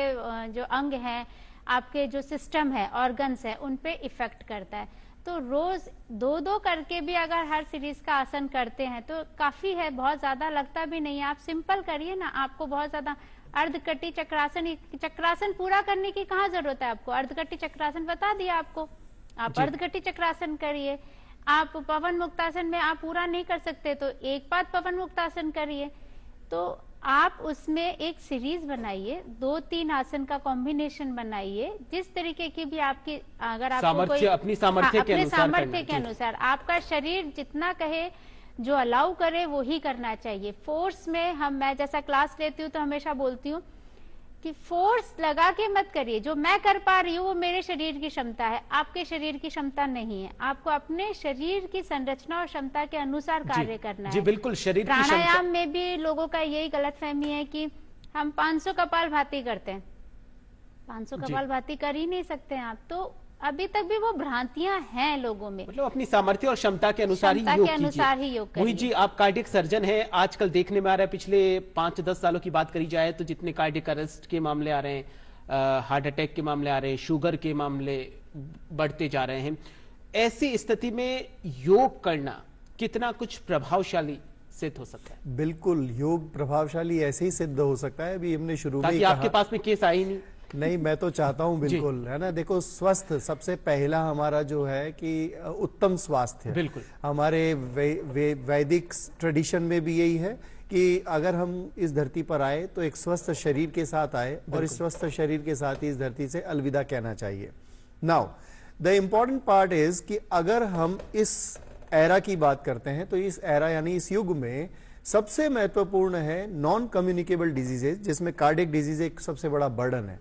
जो अंग हैं, आपके जो सिस्टम है, ऑर्गन्स है, उन पे इफेक्ट करता है। तो रोज 2-2 करके भी अगर हर सीरीज का आसन करते हैं तो काफी है, बहुत ज्यादा लगता भी नहीं है। आप सिंपल करिए ना, आपको बहुत ज्यादा अर्धकटी चक्रासन पूरा करने की कहाँ जरूरत है आपको? अर्धकटी चक्रासन बता दिया आपको, आप अर्धकटी चक्रासन करिए। आप पवन मुक्तासन में आप पूरा नहीं कर सकते तो एक बार पवन मुक्तासन करिए। तो आप उसमें एक सीरीज बनाइए, 2-3 आसन का कॉम्बिनेशन बनाइए, जिस तरीके की भी आपकी, अगर आपको कोई अपनी सामर्थ्य के अनुसार आपका शरीर जितना कहे, जो अलाउ करे वो ही करना चाहिए। फोर्स में मैं जैसा क्लास लेती हूँ तो हमेशा बोलती हूँ कि फोर्स लगा के मत करिए। जो मैं कर पा रही हूँ वो मेरे शरीर की क्षमता है, आपके शरीर की क्षमता नहीं है। आपको अपने शरीर की संरचना और क्षमता के अनुसार कार्य करना है। जी बिल्कुल, शरीर की प्राणायाम में भी लोगों का यही गलतफहमी है कि हम 500 कपालभाति करते हैं। 500 कपालभाति कर ही नहीं सकते हैं आप, तो अभी तक भी वो भ्रांतियां हैं लोगों में। मतलब अपनी सामर्थ्य और क्षमता के अनुसार ही योग कीजिए। मोहित जी, आप कार्डियक सर्जन हैं, आजकल देखने में आ रहा है, पिछले 5-10 सालों की बात करी जाए तो जितने कार्डियक अरेस्ट के मामले आ रहे हैं, हार्ट अटैक के मामले आ रहे हैं, शुगर के मामले बढ़ते जा रहे हैं, ऐसी स्थिति में योग करना कितना कुछ प्रभावशाली सिद्ध हो सकता है? बिल्कुल, योग प्रभावशाली ऐसे ही सिद्ध हो सकता है। अभी हमने शुरू में आपके पास में केस आई नहीं, मैं तो चाहता हूं बिल्कुल, है ना। देखो, स्वस्थ सबसे पहला हमारा जो है कि उत्तम स्वास्थ्य, बिल्कुल हमारे वैदिक ट्रेडिशन में भी यही है कि अगर हम इस धरती पर आए तो एक स्वस्थ शरीर के साथ आए और इस स्वस्थ शरीर के साथ ही इस धरती से अलविदा कहना चाहिए। Now the important part is कि अगर हम इस एरा की बात करते हैं तो इस एरा यानी इस युग में सबसे महत्वपूर्ण है नॉन कम्युनिकेबल डिजीजेज, जिसमें कार्डियक डिजीज एक सबसे बड़ा बर्डन है।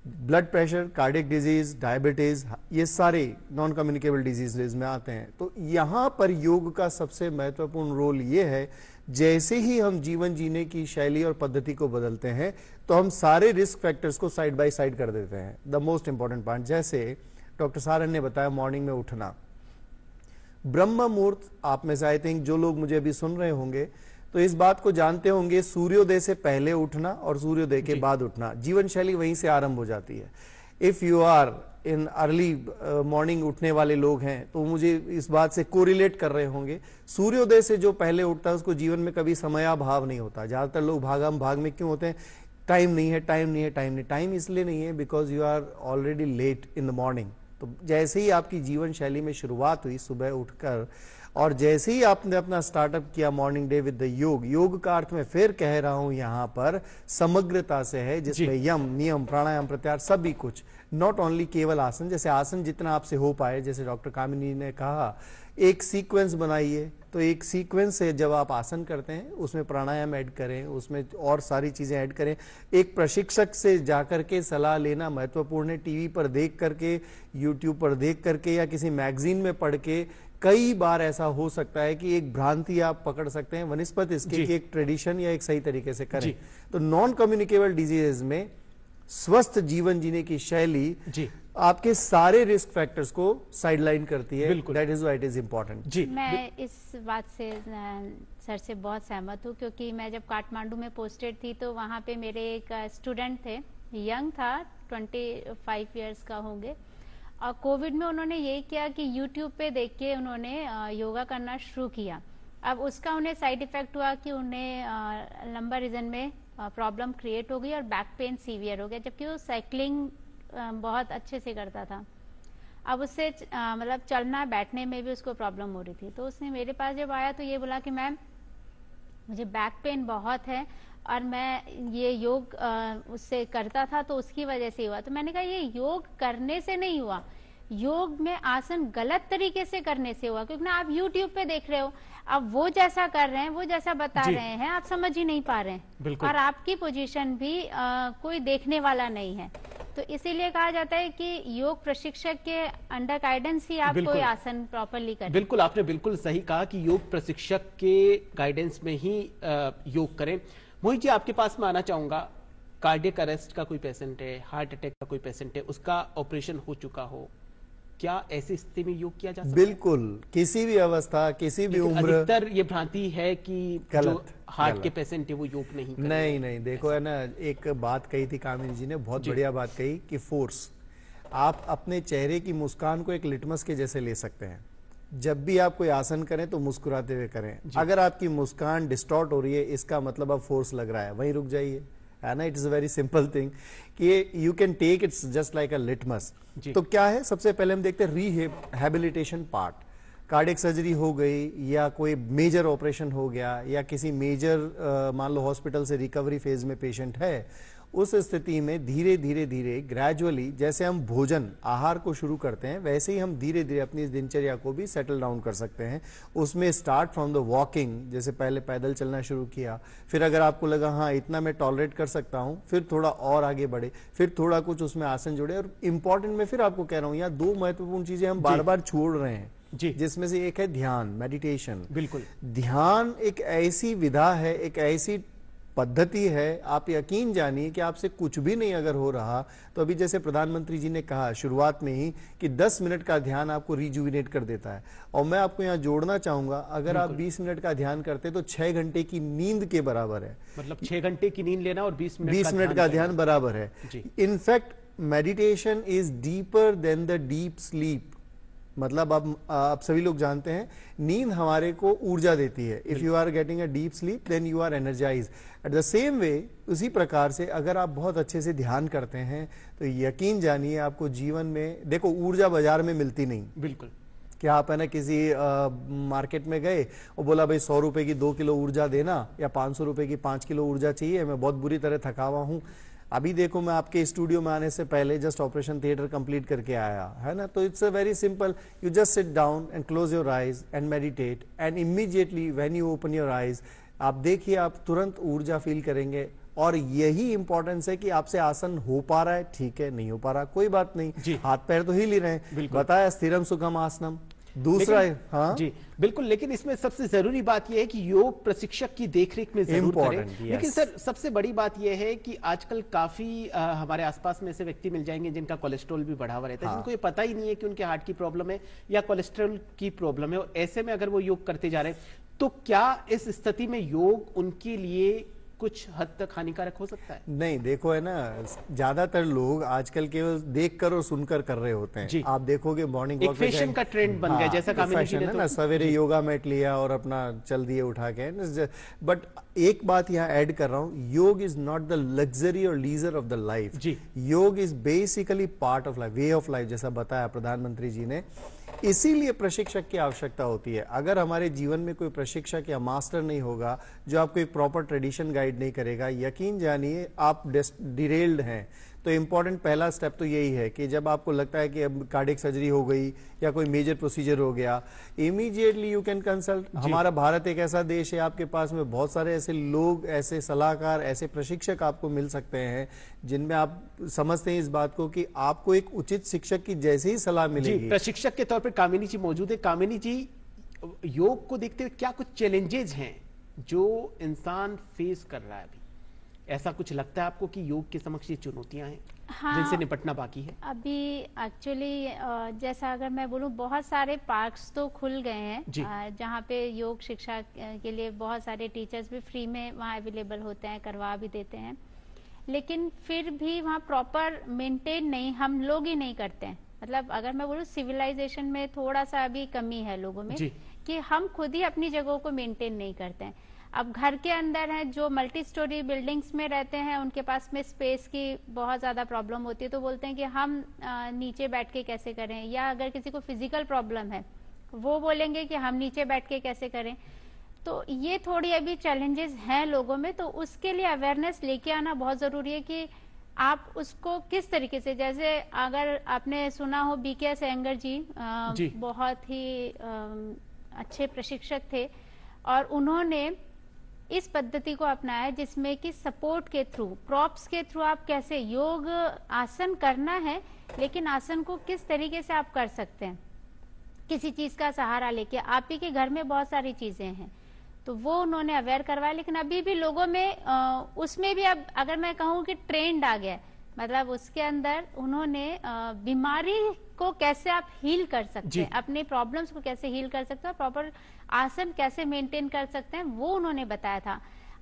Blood pressure, cardiac disease, diabetes, ये सारे नॉन कम्युनिकेबल डिजीजेज में आते हैं। तो यहां पर योग का सबसे महत्वपूर्ण रोल ये है, जैसे ही हम जीवन जीने की शैली और पद्धति को बदलते हैं तो हम सारे रिस्क फैक्टर्स को साइड बाय साइड कर देते हैं। द मोस्ट इंपॉर्टेंट पार्ट, जैसे डॉक्टर सारन ने बताया, मॉर्निंग में उठना, ब्रह्म मुहूर्त। आप में से आई थिंक जो लोग मुझे अभी सुन रहे होंगे तो इस बात को जानते होंगे, सूर्योदय से पहले उठना और सूर्योदय के बाद उठना, जीवन शैली वहीं से आरंभ हो जाती है। If you are in early morning उठने वाले लोग हैं तो मुझे इस बात से कोरिलेट कर रहे होंगे, सूर्योदय से जो पहले उठता है उसको जीवन में कभी समयाभाव नहीं होता। ज्यादातर लोग भागम भाग में क्यों होते हैं? टाइम नहीं है, टाइम नहीं है, टाइम नहीं। टाइम इसलिए नहीं है because you are already late in the morning. तो जैसे ही आपकी जीवन शैली में शुरुआत हुई सुबह उठकर, और जैसे ही आपने अपना स्टार्टअप किया मॉर्निंग डे विद द योग, योग का अर्थ मैं फिर कह रहा हूं यहां पर समग्रता से है, जिसमें यम, नियम, प्राणायाम, प्रत्याहार सभी कुछ, नॉट ओनली केवल आसन। जैसे आसन जितना आपसे हो पाए, जैसे डॉक्टर कामिनी ने कहा, एक सीक्वेंस बनाइए। तो एक सीक्वेंस से जब आप आसन करते हैं उसमें प्राणायाम ऐड करें, उसमें और सारी चीजें ऐड करें। एक प्रशिक्षक से जाकर के सलाह लेना महत्वपूर्ण है। टीवी पर देख करके, यूट्यूब पर देख करके या किसी मैगजीन में पढ़ के कई बार ऐसा हो सकता है कि एक भ्रांति आप पकड़ सकते हैं वनिस्पत इसके कि एक ट्रेडिशन या एक सही तरीके से करें। तो नॉन कम्युनिकेबल डिजीजेज में स्वस्थ जीवन जीने की शैली आपके सारे रिस्क फैक्टर्स को साइडलाइन करती है। That is why it is important. जी, मैं इस बात से सर से बहुत सहमत हूँ, क्योंकि मैं जब काठमांडू में पोस्टेड थी तो वहाँ पे मेरे एक स्टूडेंट थे, यंग था, 25 इयर्स का होंगे। और कोविड में उन्होंने यही किया कि यूट्यूब पे देख के उन्होंने योगा करना शुरू किया। अब उसका उन्हें साइड इफेक्ट हुआ कि उन्हें लंबा रीजन में प्रॉब्लम क्रिएट हो गई और बैक पेन सीवियर हो गया, जबकि वो साइकिलिंग बहुत अच्छे से करता था। अब उससे मतलब चलना बैठने में भी उसको प्रॉब्लम हो रही थी। तो उसने मेरे पास जब आया तो ये बोला कि मैम मुझे बैक पेन बहुत है और मैं ये योग उससे करता था तो उसकी वजह से हुआ। तो मैंने कहा ये योग करने से नहीं हुआ, योग में आसन गलत तरीके से करने से हुआ, क्योंकि ना आप YouTube पे देख रहे हो, अब वो जैसा कर रहे हैं, वो जैसा बता रहे हैं, आप समझ ही नहीं पा रहे हैं और आपकी पोजीशन भी कोई देखने वाला नहीं है। तो इसीलिए कहा जाता है कि योग प्रशिक्षक के अंडर गाइडेंस ही आप कोई आसन प्रॉपरली करें। बिल्कुल, आपने बिल्कुल सही कहा कि योग प्रशिक्षक के गाइडेंस में ही योग करें। मोहित जी, आपके पास में आना चाहूंगा। कार्डियक अरेस्ट का कोई पेशेंट है, हार्ट अटैक का कोई पेशेंट है, उसका ऑपरेशन हो चुका हो, क्या ऐसी स्थिति में योग किया जा सकता है? बिल्कुल, किसी भी अवस्था, किसी भी उम्र। अधिकतर ये भ्रांति है कि जो हार्ट के पेशेंट है वो योग नहीं करें। नहीं, देखो है ना, एक बात कही थी कामिनी जी ने, बहुत बढ़िया बात कही कि फोर्स, आप अपने चेहरे की मुस्कान को एक लिटमस के जैसे ले सकते हैं। जब भी आप कोई आसन करें तो मुस्कुराते हुए करें। अगर आपकी मुस्कान डिस्टॉर्ट हो रही है, इसका मतलब अब फोर्स लग रहा है, वहीं रुक जाइए, है ना। It is a very simple thing कि you can take it's just like a litmus. तो क्या है, सबसे पहले हम देखते हैं रिहेबिलिटेशन पार्ट। कार्डियक सर्जरी हो गई या कोई मेजर ऑपरेशन हो गया या किसी मेजर मान लो हॉस्पिटल से रिकवरी फेज में पेशेंट है, उस स्थिति में धीरे धीरे ग्रेजुअली, जैसे हम भोजन आहार को शुरू करते हैं, वैसे ही हम धीरे धीरे अपनी इस दिनचर्या को भी सेटल डाउन कर सकते हैं। उसमें स्टार्ट फ्रॉम द वॉकिंग, जैसे पहले पैदल चलना शुरू किया, फिर अगर आपको लगा हाँ इतना मैं टॉलरेट कर सकता हूं, फिर थोड़ा और आगे बढ़े, फिर थोड़ा कुछ उसमें आसन जोड़े। और इंपॉर्टेंट मैं फिर आपको कह रहा हूं, यहाँ दो महत्वपूर्ण चीजें हम बार बार छोड़ रहे हैं जिसमें से एक है ध्यान, मेडिटेशन। बिल्कुल, ध्यान एक ऐसी विधा है, एक ऐसी पद्धति है, आप यकीन जानिए कि आपसे कुछ भी नहीं अगर हो रहा तो अभी जैसे प्रधानमंत्री जी ने कहा शुरुआत में ही कि 10 मिनट का ध्यान आपको रिजुविनेट कर देता है। और मैं आपको यहाँ जोड़ना चाहूंगा, अगर आप 20 मिनट का ध्यान करते तो 6 घंटे की नींद के बराबर है। मतलब 6 घंटे की नींद लेना और 20 मिनट का ध्यान बराबर है। In fact meditation is deeper than the deep sleep. मतलब अब आप सभी लोग जानते हैं, नींद हमारे को ऊर्जा देती है। If you are getting a deep sleep then you are energise. At the same way, उसी प्रकार से अगर आप बहुत अच्छे से ध्यान करते हैं तो यकीन जानिए आपको जीवन में, देखो ऊर्जा बाजार में मिलती नहीं। बिल्कुल, क्या आप है ना किसी मार्केट में गए और बोला भाई 100 रुपए की 2 किलो ऊर्जा देना या 500 रुपए की 5 किलो ऊर्जा चाहिए, मैं बहुत बुरी तरह थका हुआ हूं। अभी देखो, मैं आपके स्टूडियो में आने से पहले जस्ट ऑपरेशन थिएटर कंप्लीट करके आया, है ना। तो it's a very simple, you just sit down and close your eyes and meditate, and immediately when you open your eyes, आप देखिए आप तुरंत ऊर्जा फील करेंगे। और यही इंपॉर्टेंस है कि आपसे आसन हो पा रहा है, ठीक है, नहीं हो पा रहा कोई बात नहीं, हाथ पैर तो हिल ही रहे हैं। बताया स्थिरम सुखम आसनम। दूसरा है, हाँ जी बिल्कुल, लेकिन इसमें सबसे जरूरी बात यह है कि योग प्रशिक्षक की देखरेख में जरूर करें। लेकिन सर, सबसे बड़ी बात यह है कि आजकल काफी हमारे आसपास में ऐसे व्यक्ति मिल जाएंगे जिनका कोलेस्ट्रॉल भी बढ़ा हुआ रहता है, जिनको ये पता ही नहीं है कि उनके हार्ट की प्रॉब्लम है या कोलेस्ट्रॉल की प्रॉब्लम है, और ऐसे में अगर वो योग करते जा रहे हैं तो क्या इस स्थिति में योग उनके लिए कुछ हद तक हानिकारक हो सकता है? नहीं, देखो है ना, ज्यादातर लोग आजकल केवल देखकर और सुनकर कर रहे होते हैं। आप देखोगे मॉर्निंग वॉक फैशन का ट्रेंड बन गया, जैसा कामिनी जी ने है ना, सवेरे योगा मैट लिया और अपना चल दिए उठा के। बट एक बात यहाँ ऐड कर रहा हूँ, योग इज नॉट द लग्जरी और लीजर ऑफ द लाइफ। योग is basically part of life, way of life, जैसा बताया प्रधानमंत्री जी ने। इसीलिए प्रशिक्षक की आवश्यकता होती है। अगर हमारे जीवन में कोई प्रशिक्षक या मास्टर नहीं होगा जो आपको एक प्रॉपर ट्रेडिशन गाइड नहीं करेगा, यकीन जानिए आप डिरेल्ड हैं। तो इंपॉर्टेंट पहला स्टेप तो यही है कि जब आपको लगता है कि अब कार्डियक सर्जरी हो गई या कोई मेजर प्रोसीजर हो गया, इमीडिएटली यू कैन कंसल्ट। हमारा भारत एक ऐसा देश है, आपके पास में बहुत सारे ऐसे लोग, ऐसे सलाहकार, ऐसे प्रशिक्षक आपको मिल सकते हैं जिनमें आप समझते हैं इस बात को कि आपको एक उचित शिक्षक की जैसे ही सलाह मिलेगी। प्रशिक्षक के तौर पर कामिनी जी मौजूद है। कामिनी जी, योग को देखते हुए क्या कुछ चैलेंजेस हैं जो इंसान फेस कर रहा है अभी? ऐसा कुछ लगता है आपको कि योग के समक्ष ये चुनौतियां हैं जिनसे निपटना बाकी है? अभी एक्चुअली जैसा अगर मैं बोलूं, बहुत सारे पार्क्स तो खुल गए हैं जहां पे योग शिक्षा के लिए बहुत सारे टीचर्स भी फ्री में वहां अवेलेबल होते हैं, करवा भी देते हैं। लेकिन फिर भी वहाँ प्रॉपर मेंटेन नहीं, हम लोग ही नहीं करते हैं। मतलब अगर मैं बोलूँ सिविलाइजेशन में थोड़ा सा अभी कमी है लोगों में कि हम खुद ही अपनी जगहों को मेंटेन नहीं करते हैं। अब घर के अंदर हैं जो मल्टी स्टोरी बिल्डिंग्स में रहते हैं, उनके पास में स्पेस की बहुत ज्यादा प्रॉब्लम होती है, तो बोलते हैं कि हम नीचे बैठ के कैसे करें, या अगर किसी को फिजिकल प्रॉब्लम है वो बोलेंगे कि हम नीचे बैठ के कैसे करें। तो ये थोड़ी अभी चैलेंजेस हैं लोगों में, तो उसके लिए अवेयरनेस लेके आना बहुत जरूरी है कि आप उसको किस तरीके से, जैसे अगर आपने सुना हो BKS अयंगर जी बहुत ही अच्छे प्रशिक्षक थे और उन्होंने इस पद्धति को अपनाया जिसमें कि सपोर्ट के थ्रू, प्रॉप्स के थ्रू आप कैसे योग आसन करना है, लेकिन आसन को किस तरीके से आप कर सकते हैं किसी चीज का सहारा लेके। आप ही के घर में बहुत सारी चीजें हैं, तो वो उन्होंने अवेयर करवाया। लेकिन अभी भी लोगों में उसमें भी अब अगर मैं कहूँ कि ट्रेंड आ गया, मतलब उसके अंदर उन्होंने बीमारी को कैसे आप हील कर सकते हैं, अपने प्रॉब्लम्स को कैसे हील कर सकते हैं, प्रॉपर आसन कैसे मेंटेन कर सकते हैं, वो उन्होंने बताया था।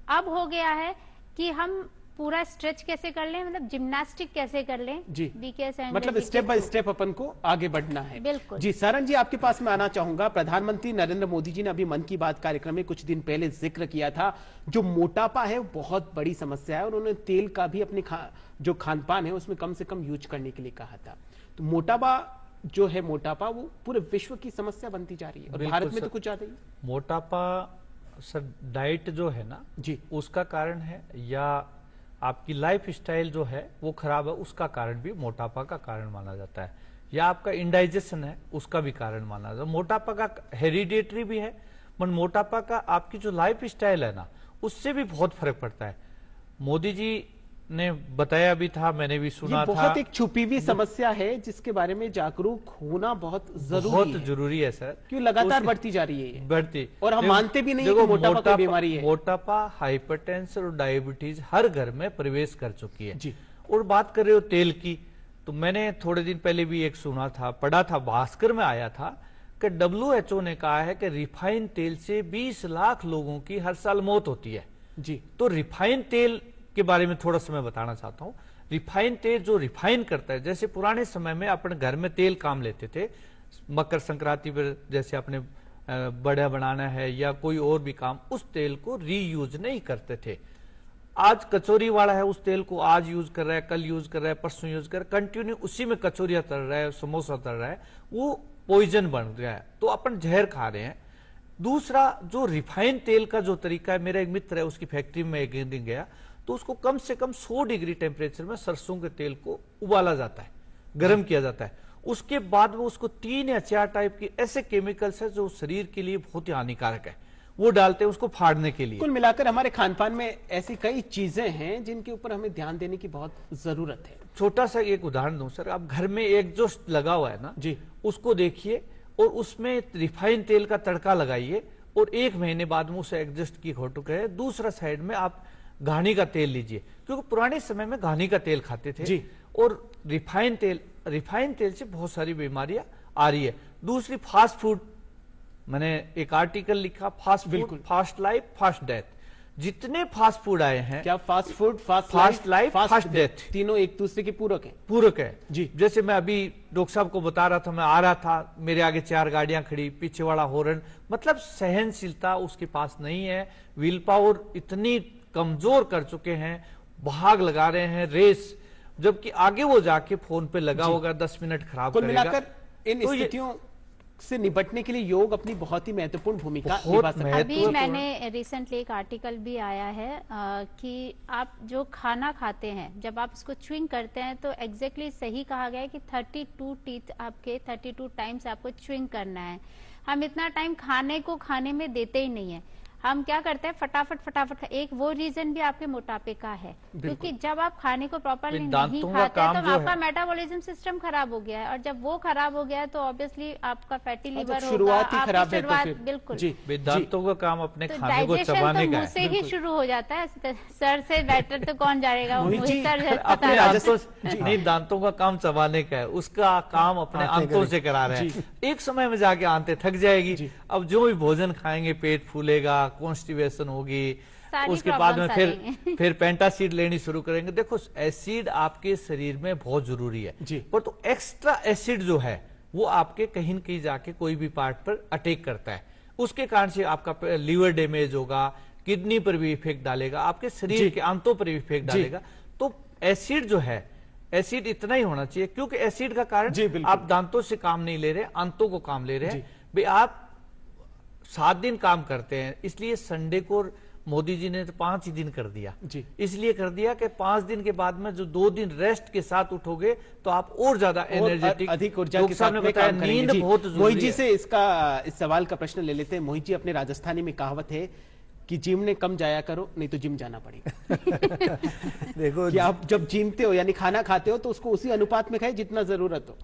अब हो गया है कि हम पूरा स्ट्रेच कैसे कर लें, मतलब जिम्नास्टिक कैसे कर लें BKS अयंगर, मतलब स्टेप बाय स्टेप अपन को आगे बढ़ना है। बिल्कुल जी। सारंग जी, आपके पास मैं आना चाहूंगा। प्रधानमंत्री नरेंद्र मोदी जी ने अभी मन की बात कार्यक्रम में कुछ दिन पहले जिक्र किया था, जो मोटापा है बहुत बड़ी समस्या है, और उन्होंने तेल का भी अपने जो खान पान है उसमें कम से कम यूज करने के लिए कहा था। तो मोटापा जो है, मोटापा वो पूरे विश्व की समस्या बनती जा रही है, और भारत में तो कुछ ज्यादा ही। मोटापा सर डाइट जो है ना उसका कारण है, या आपकी लाइफ स्टाइल जो है वो खराब है उसका कारण भी मोटापा का कारण माना जाता है, या आपका इंडाइजेशन है उसका भी कारण माना जाता है। मोटापा का हेरिडेटरी भी है, पर मोटापा का आपकी जो लाइफ स्टाइल है ना उससे भी बहुत फर्क पड़ता है। मोदी जी ने बताया भी था, मैंने भी सुना था, बहुत एक छुपी हुई समस्या है जिसके बारे में जागरूक होना बहुत जरूरी है सर, क्योंकि लगातार बढ़ती जा रही है, बढ़ती, और हम मानते भी नहीं कि मोटापा कोई बीमारी है। मोटापा, हाइपरटेंशन और डायबिटीज हर घर में प्रवेश कर चुकी है जी। और बात कर रहे हो तेल की, तो मैंने थोड़े दिन पहले भी एक सुना था, पढ़ा था, भास्कर में आया था कि WHO ने कहा है कि रिफाइंड तेल से 20 लाख लोगों की हर साल मौत होती है जी। तो रिफाइंड तेल के बारे में थोड़ा सा मैं बताना चाहता हूँ। रिफाइंड तेल जो रिफाइन करता है, जैसे पुराने समय में अपने घर में तेल काम लेते थे, मकर संक्रांति पर जैसे अपने बड़ा बनाना है या कोई और भी काम, उस तेल को रीयूज नहीं करते थे। आज कचौरी वाला है, उस तेल को आज यूज कर रहा है, कल यूज कर रहा है, परसों यूज कर रहा है, कंटिन्यू उसी में कचौरिया तल रहा है, समोसा तल रहा है, वो पॉइजन बन गया है, तो अपन जहर खा रहे हैं। दूसरा जो रिफाइंड तेल का जो तरीका है, मेरा एक मित्र है उसकी फैक्ट्री में एक दिन गया, तो उसको कम से कम 100 डिग्री टेम्परेचर में सरसों के तेल को उबाला जाता है, गर्म किया जाता है, उसके बाद वो उसको 3 या 4 टाइप के ऐसे केमिकल्स है जो शरीर के लिए बहुत ही हानिकारक है, वो डालते हैं उसको फाड़ने के लिए। कुल मिलाकर हमारे खान पान में ऐसी कई चीजें हैं जिनके ऊपर हमें ध्यान देने की बहुत जरूरत है। छोटा सा एक उदाहरण दूं सर, आप घर में एग्जॉस्ट लगा हुआ है ना जी, उसको देखिए और उसमें रिफाइंड तेल का तड़का लगाइए, और 1 महीने बाद में उसे एग्जॉस्ट की फोटो कहे, दूसरा साइड में आप घानी का तेल लीजिए, क्योंकि पुराने समय में घानी का तेल खाते थे जी। और रिफाइंड तेल से बहुत सारी बीमारियां आ रही है। दूसरी फास्ट फूड, मैंने एक आर्टिकल लिखा, fast food, fast life, fast death. जितने फास्ट फूड आए हैं, क्या fast food, fast life, fast death, तीनों एक दूसरे के पूरक है जी। जैसे मैं अभी डॉक्टर साहब को बता रहा था, मैं आ रहा था, मेरे आगे 4 गाड़ियां खड़ी, पीछे वाला हॉर्न, मतलब सहनशीलता उसके पास नहीं है, विल पावर इतनी कमजोर कर चुके हैं, भाग लगा रहे हैं रेस, जबकि आगे वो जाके फोन पे लगा होगा, 10 मिनट खराब करेगा। मिलाकर इन स्थितियों से निपटने के लिए योग अपनी बहुत ही महत्वपूर्ण भूमिका निभा सकता है। अभी मैंने रिसेंटली एक आर्टिकल भी आया है कि आप जो खाना खाते हैं, जब आप उसको च्युइंग करते हैं, तो एग्जैक्टली सही कहा गया है कि 32 टीथ आपके 32 टाइम्स आपको च्युइंग करना है। हम इतना टाइम खाने को खाने में देते ही नहीं है, हम क्या करते हैं फटाफट। एक वो रीजन भी आपके मोटापे का है, क्योंकि जब आप खाने को प्रॉपरली नहीं खाते हैं तो आपका मेटाबॉलिज्म सिस्टम खराब हो गया है, और जब वो खराब हो गया है तो ऑब्वियसली आपका फैटी लिवर होगा, शुरुआत बिल्कुल दांतों का काम अपने खाने को चबाने का से ही शुरू हो जाता है। सर से बेटर तो कौन जाएगा, नहीं, दांतों का काम चबाने का है, उसका काम अपने आंतों से करा रहे हैं। एक समय में जाके आंतें थक जाएगी, अब जो भी भोजन खाएंगे पेट फूलेगा, कॉन्स्टिपेशन होगी, सारी उसके बाद में प्रॉब्लम्स फिर पेंटासीड लेनी शुरू करेंगे। देखो एसिड आपके शरीर में बहुत जरूरी है जी। पर तो एक्स्ट्रा एसिड जो है वो आपके कहीं न कहीं जाके कोई भी पार्ट पर अटैक करता है, उसके कारण से आपका लीवर डैमेज होगा, किडनी पर भी इफेक्ट डालेगा, आपके शरीर के अंतों पर भी इफेक्ट डालेगा। तो एसिड जो है, एसिड इतना ही होना चाहिए, क्योंकि एसिड का कारण आप दांतों से काम नहीं ले रहे, अंतों को काम ले रहे हैं। भाई आप 7 दिन काम करते हैं, इसलिए संडे को मोदी जी ने तो 5 ही दिन कर दिया जी। इसलिए कर दिया कि 5 दिन के बाद में जो 2 दिन रेस्ट के साथ उठोगे तो आप और ज्यादा एनर्जेटिक, अधिक ऊर्जा के साथ में काम करेंगे। नींद बहुत जरूरी है। मोहित जी से इस सवाल का प्रश्न ले लेते हैं। मोहित जी, अपने राजस्थानी में कहावत है कि जिम ने कम जाया करो, नहीं तो जिम जाना पड़ेगा। देखो कि आप जब जिमते हो यानी खाना खाते हो तो उसको उसी अनुपात में खाए जितना जरूरत हो,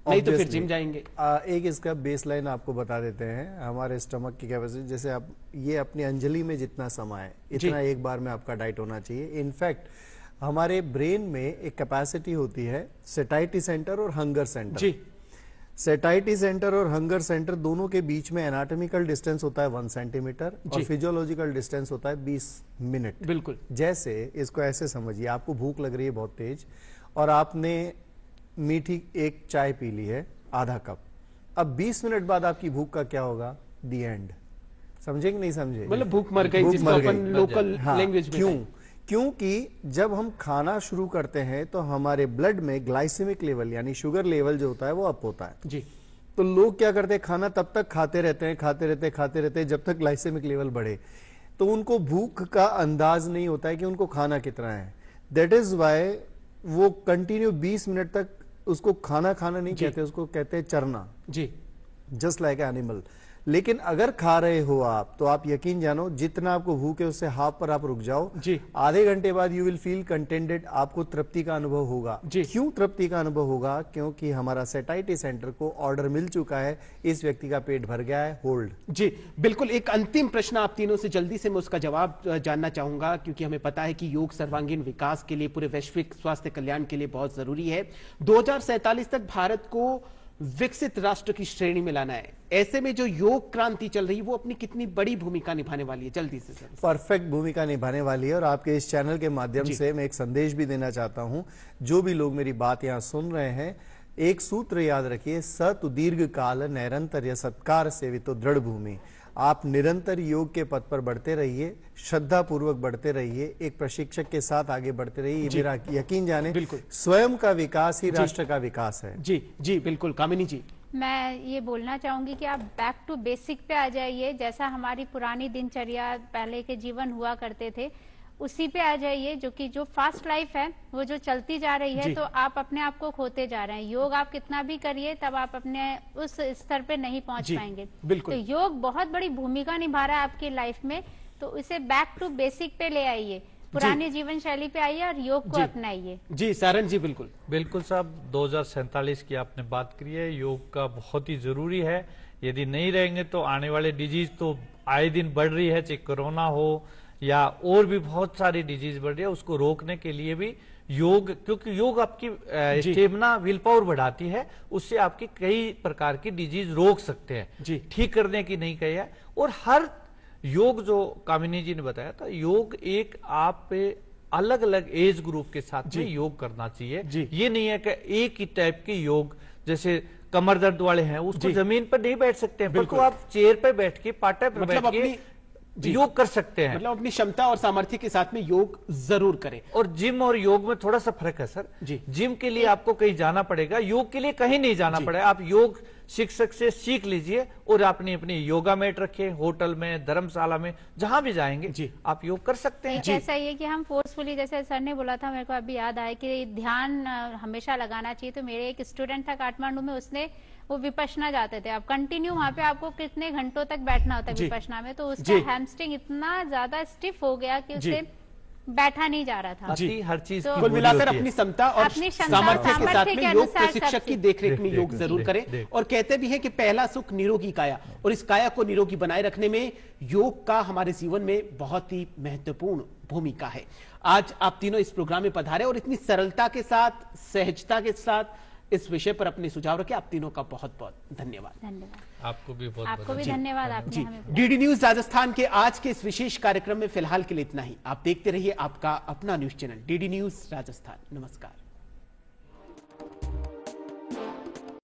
नहीं तो फिर जिम जाएंगे। एक इसका बेसलाइन आपको बता देते हैं। हमारे स्टमक की कैपेसिटी, जैसे आप ये अपनी अंजलि में जितना समा है इतना एक बार में आपका डाइट होना चाहिए। इनफैक्ट हमारे ब्रेन में एक कैपेसिटी होती है सेटाइटी सेंटर और हंगर सेंटर जी। सेटाइटी सेंटर और हंगर सेंटर दोनों के बीच में एनाटॉमिकल डिस्टेंस होता है 1 सेंटीमीटर और फिजियोलॉजिकल डिस्टेंस होता है 20 मिनट। बिल्कुल। जैसे इसको ऐसे समझिए, आपको भूख लग रही है बहुत तेज और आपने मीठी एक चाय पी ली है आधा कप, अब 20 मिनट बाद आपकी भूख का क्या होगा? दी एंड। समझे कि नहीं समझे? मतलब भूख मर गई, जिसको अपन लोकल लैंग्वेज में। क्यों? क्योंकि जब हम खाना शुरू करते हैं तो हमारे ब्लड में ग्लाइसेमिक लेवल यानी शुगर लेवल जो होता है वो अप होता है जी। तो लोग क्या करते हैं, खाना तब तक खाते रहते हैं जब तक ग्लाइसेमिक लेवल बढ़े, तो उनको भूख का अंदाज नहीं होता है कि उनको खाना कितना है। दैट इज वाई वो कंटिन्यू 20 मिनट तक उसको खाना नहीं कहते, उसको कहते हैं चरना जी, जस्ट लाइक एनिमल। लेकिन अगर खा रहे हो आप तो आप यकीन जानो जितना आपको भूख है उससे हाफ पर आप रुक जाओ जी, आधे घंटे बाद यू विल फील कंटेंटेड, आपको तृप्ति का अनुभव होगा जी। क्यों तृप्ति का अनुभव होगा? क्योंकि हमारा सेटाइटी सेंटर को ऑर्डर मिल चुका है, इस व्यक्ति का पेट भर गया है, होल्ड। जी बिल्कुल। एक अंतिम प्रश्न आप तीनों से जल्दी से मैं उसका जवाब जानना चाहूंगा, क्योंकि हमें पता है कि योग सर्वांगीण विकास के लिए, पूरे वैश्विक स्वास्थ्य कल्याण के लिए बहुत जरूरी है। 2047 तक भारत को विकसित राष्ट्र की श्रेणी में लाना है। ऐसे में जो योग क्रांति चल रही है वो अपनी कितनी बड़ी भूमिका निभाने वाली है? जल्दी से सर। परफेक्ट भूमिका निभाने वाली है और आपके इस चैनल के माध्यम से मैं एक संदेश भी देना चाहता हूं। जो भी लोग मेरी बात यहां सुन रहे हैं, एक सूत्र याद रखिए, सतु दीर्घ काल नैरंतर्य सत्कार सेवितो दृढ़ भूमि। आप निरंतर योग के पथ पर बढ़ते रहिए, श्रद्धा पूर्वक बढ़ते रहिए, एक प्रशिक्षक के साथ आगे बढ़ते रहिए। मेरा यकीन जाने बिल्कुल स्वयं का विकास ही राष्ट्र का विकास है। जी जी बिल्कुल। कामिनी जी, मैं ये बोलना चाहूंगी कि आप बैक टू बेसिक पे आ जाइए। जैसा हमारी पुरानी दिनचर्या पहले के जीवन हुआ करते थे उसी पे आ जाइए, जो फास्ट लाइफ है वो जो चलती जा रही है, तो आप अपने आप को खोते जा रहे हैं। योग आप कितना भी करिए तब आप अपने उस स्तर पे नहीं पहुंच पाएंगे। तो योग बहुत बड़ी भूमिका निभा रहा है आपकी लाइफ में, तो इसे बैक टू बेसिक पे ले आइए, पुरानी जीवन शैली पे आइए और योग को अपनाइए। जी सारन जी, बिल्कुल बिल्कुल साहब। 2047 की आपने बात करी है, योग का बहुत ही जरूरी है। यदि नहीं रहेंगे तो आने वाले डिजीज तो आए दिन बढ़ रही है, चाहे कोरोना हो या और भी बहुत सारी डिजीज बढ़ रही है, उसको रोकने के लिए भी योग, क्योंकि योग आपकी स्टेमिना, विल पावर बढ़ाती है, उससे आपकी कई प्रकार की डिजीज रोक सकते हैं, ठीक करने की नहीं कही है। और हर योग, जो कामिनी जी ने बताया था, योग एक आप पे अलग अलग एज ग्रुप के साथ में योग करना चाहिए। ये नहीं है कि एक ही टाइप के योग, जैसे कमर दर्द वाले हैं उसको जमीन पर नहीं बैठ सकते हैं, पर तो आप चेयर पे बैठ के, पाटा पे बैठ के योग कर सकते हैं। मतलब अपनी क्षमता और सामर्थ्य के साथ में योग जरूर करें। और जिम और योग में थोड़ा सा फर्क है सर जी। जिम के लिए आपको कहीं जाना पड़ेगा, योग के लिए कहीं नहीं जाना पड़ेगा। आप योग शिक्षक से सीख लीजिए और आपने अपनी योगा मैट रखे, होटल में, धर्मशाला में, जहां भी जाएंगे आप योग कर सकते हैं। ऐसा ही है कि हम फोर्सफुली, जैसे सर ने बोला था, मेरे को अभी याद आया कि ध्यान हमेशा लगाना चाहिए। तो मेरे एक स्टूडेंट था काठमांडू में, उसने वो विपश्यना जाते थे, आप कंटिन्यू वहाँ पे आपको कितने घंटों तक बैठना होता है विपश्यना में, तो उसका हैमस्ट्रिंग इतना ज्यादा स्टिफ हो गया कि उसे बैठा नहीं जा रहा था। जी, हर चीज तो कुल मिलाकर अपनी क्षमता और सामर्थ्य के साथ में योग प्रशिक्षक की देखरेख में योग जरूर करें। और कहते भी हैं कि पहला सुख निरोगी काया, और इस काया को निरोगी बनाए रखने में योग का हमारे जीवन में बहुत ही महत्वपूर्ण भूमिका है। आज आप तीनों इस प्रोग्राम में पधारे और इतनी सरलता के साथ, सहजता के साथ इस विषय पर अपने सुझाव रखे। आप तीनों का बहुत बहुत धन्यवाद। आपको भी बहुत आपको भी धन्यवाद, आपने हमें बुलाया। डीडी न्यूज राजस्थान के आज के इस विशेष कार्यक्रम में फिलहाल के लिए इतना ही। आप देखते रहिए आपका अपना news channel DD news Rajasthan. नमस्कार।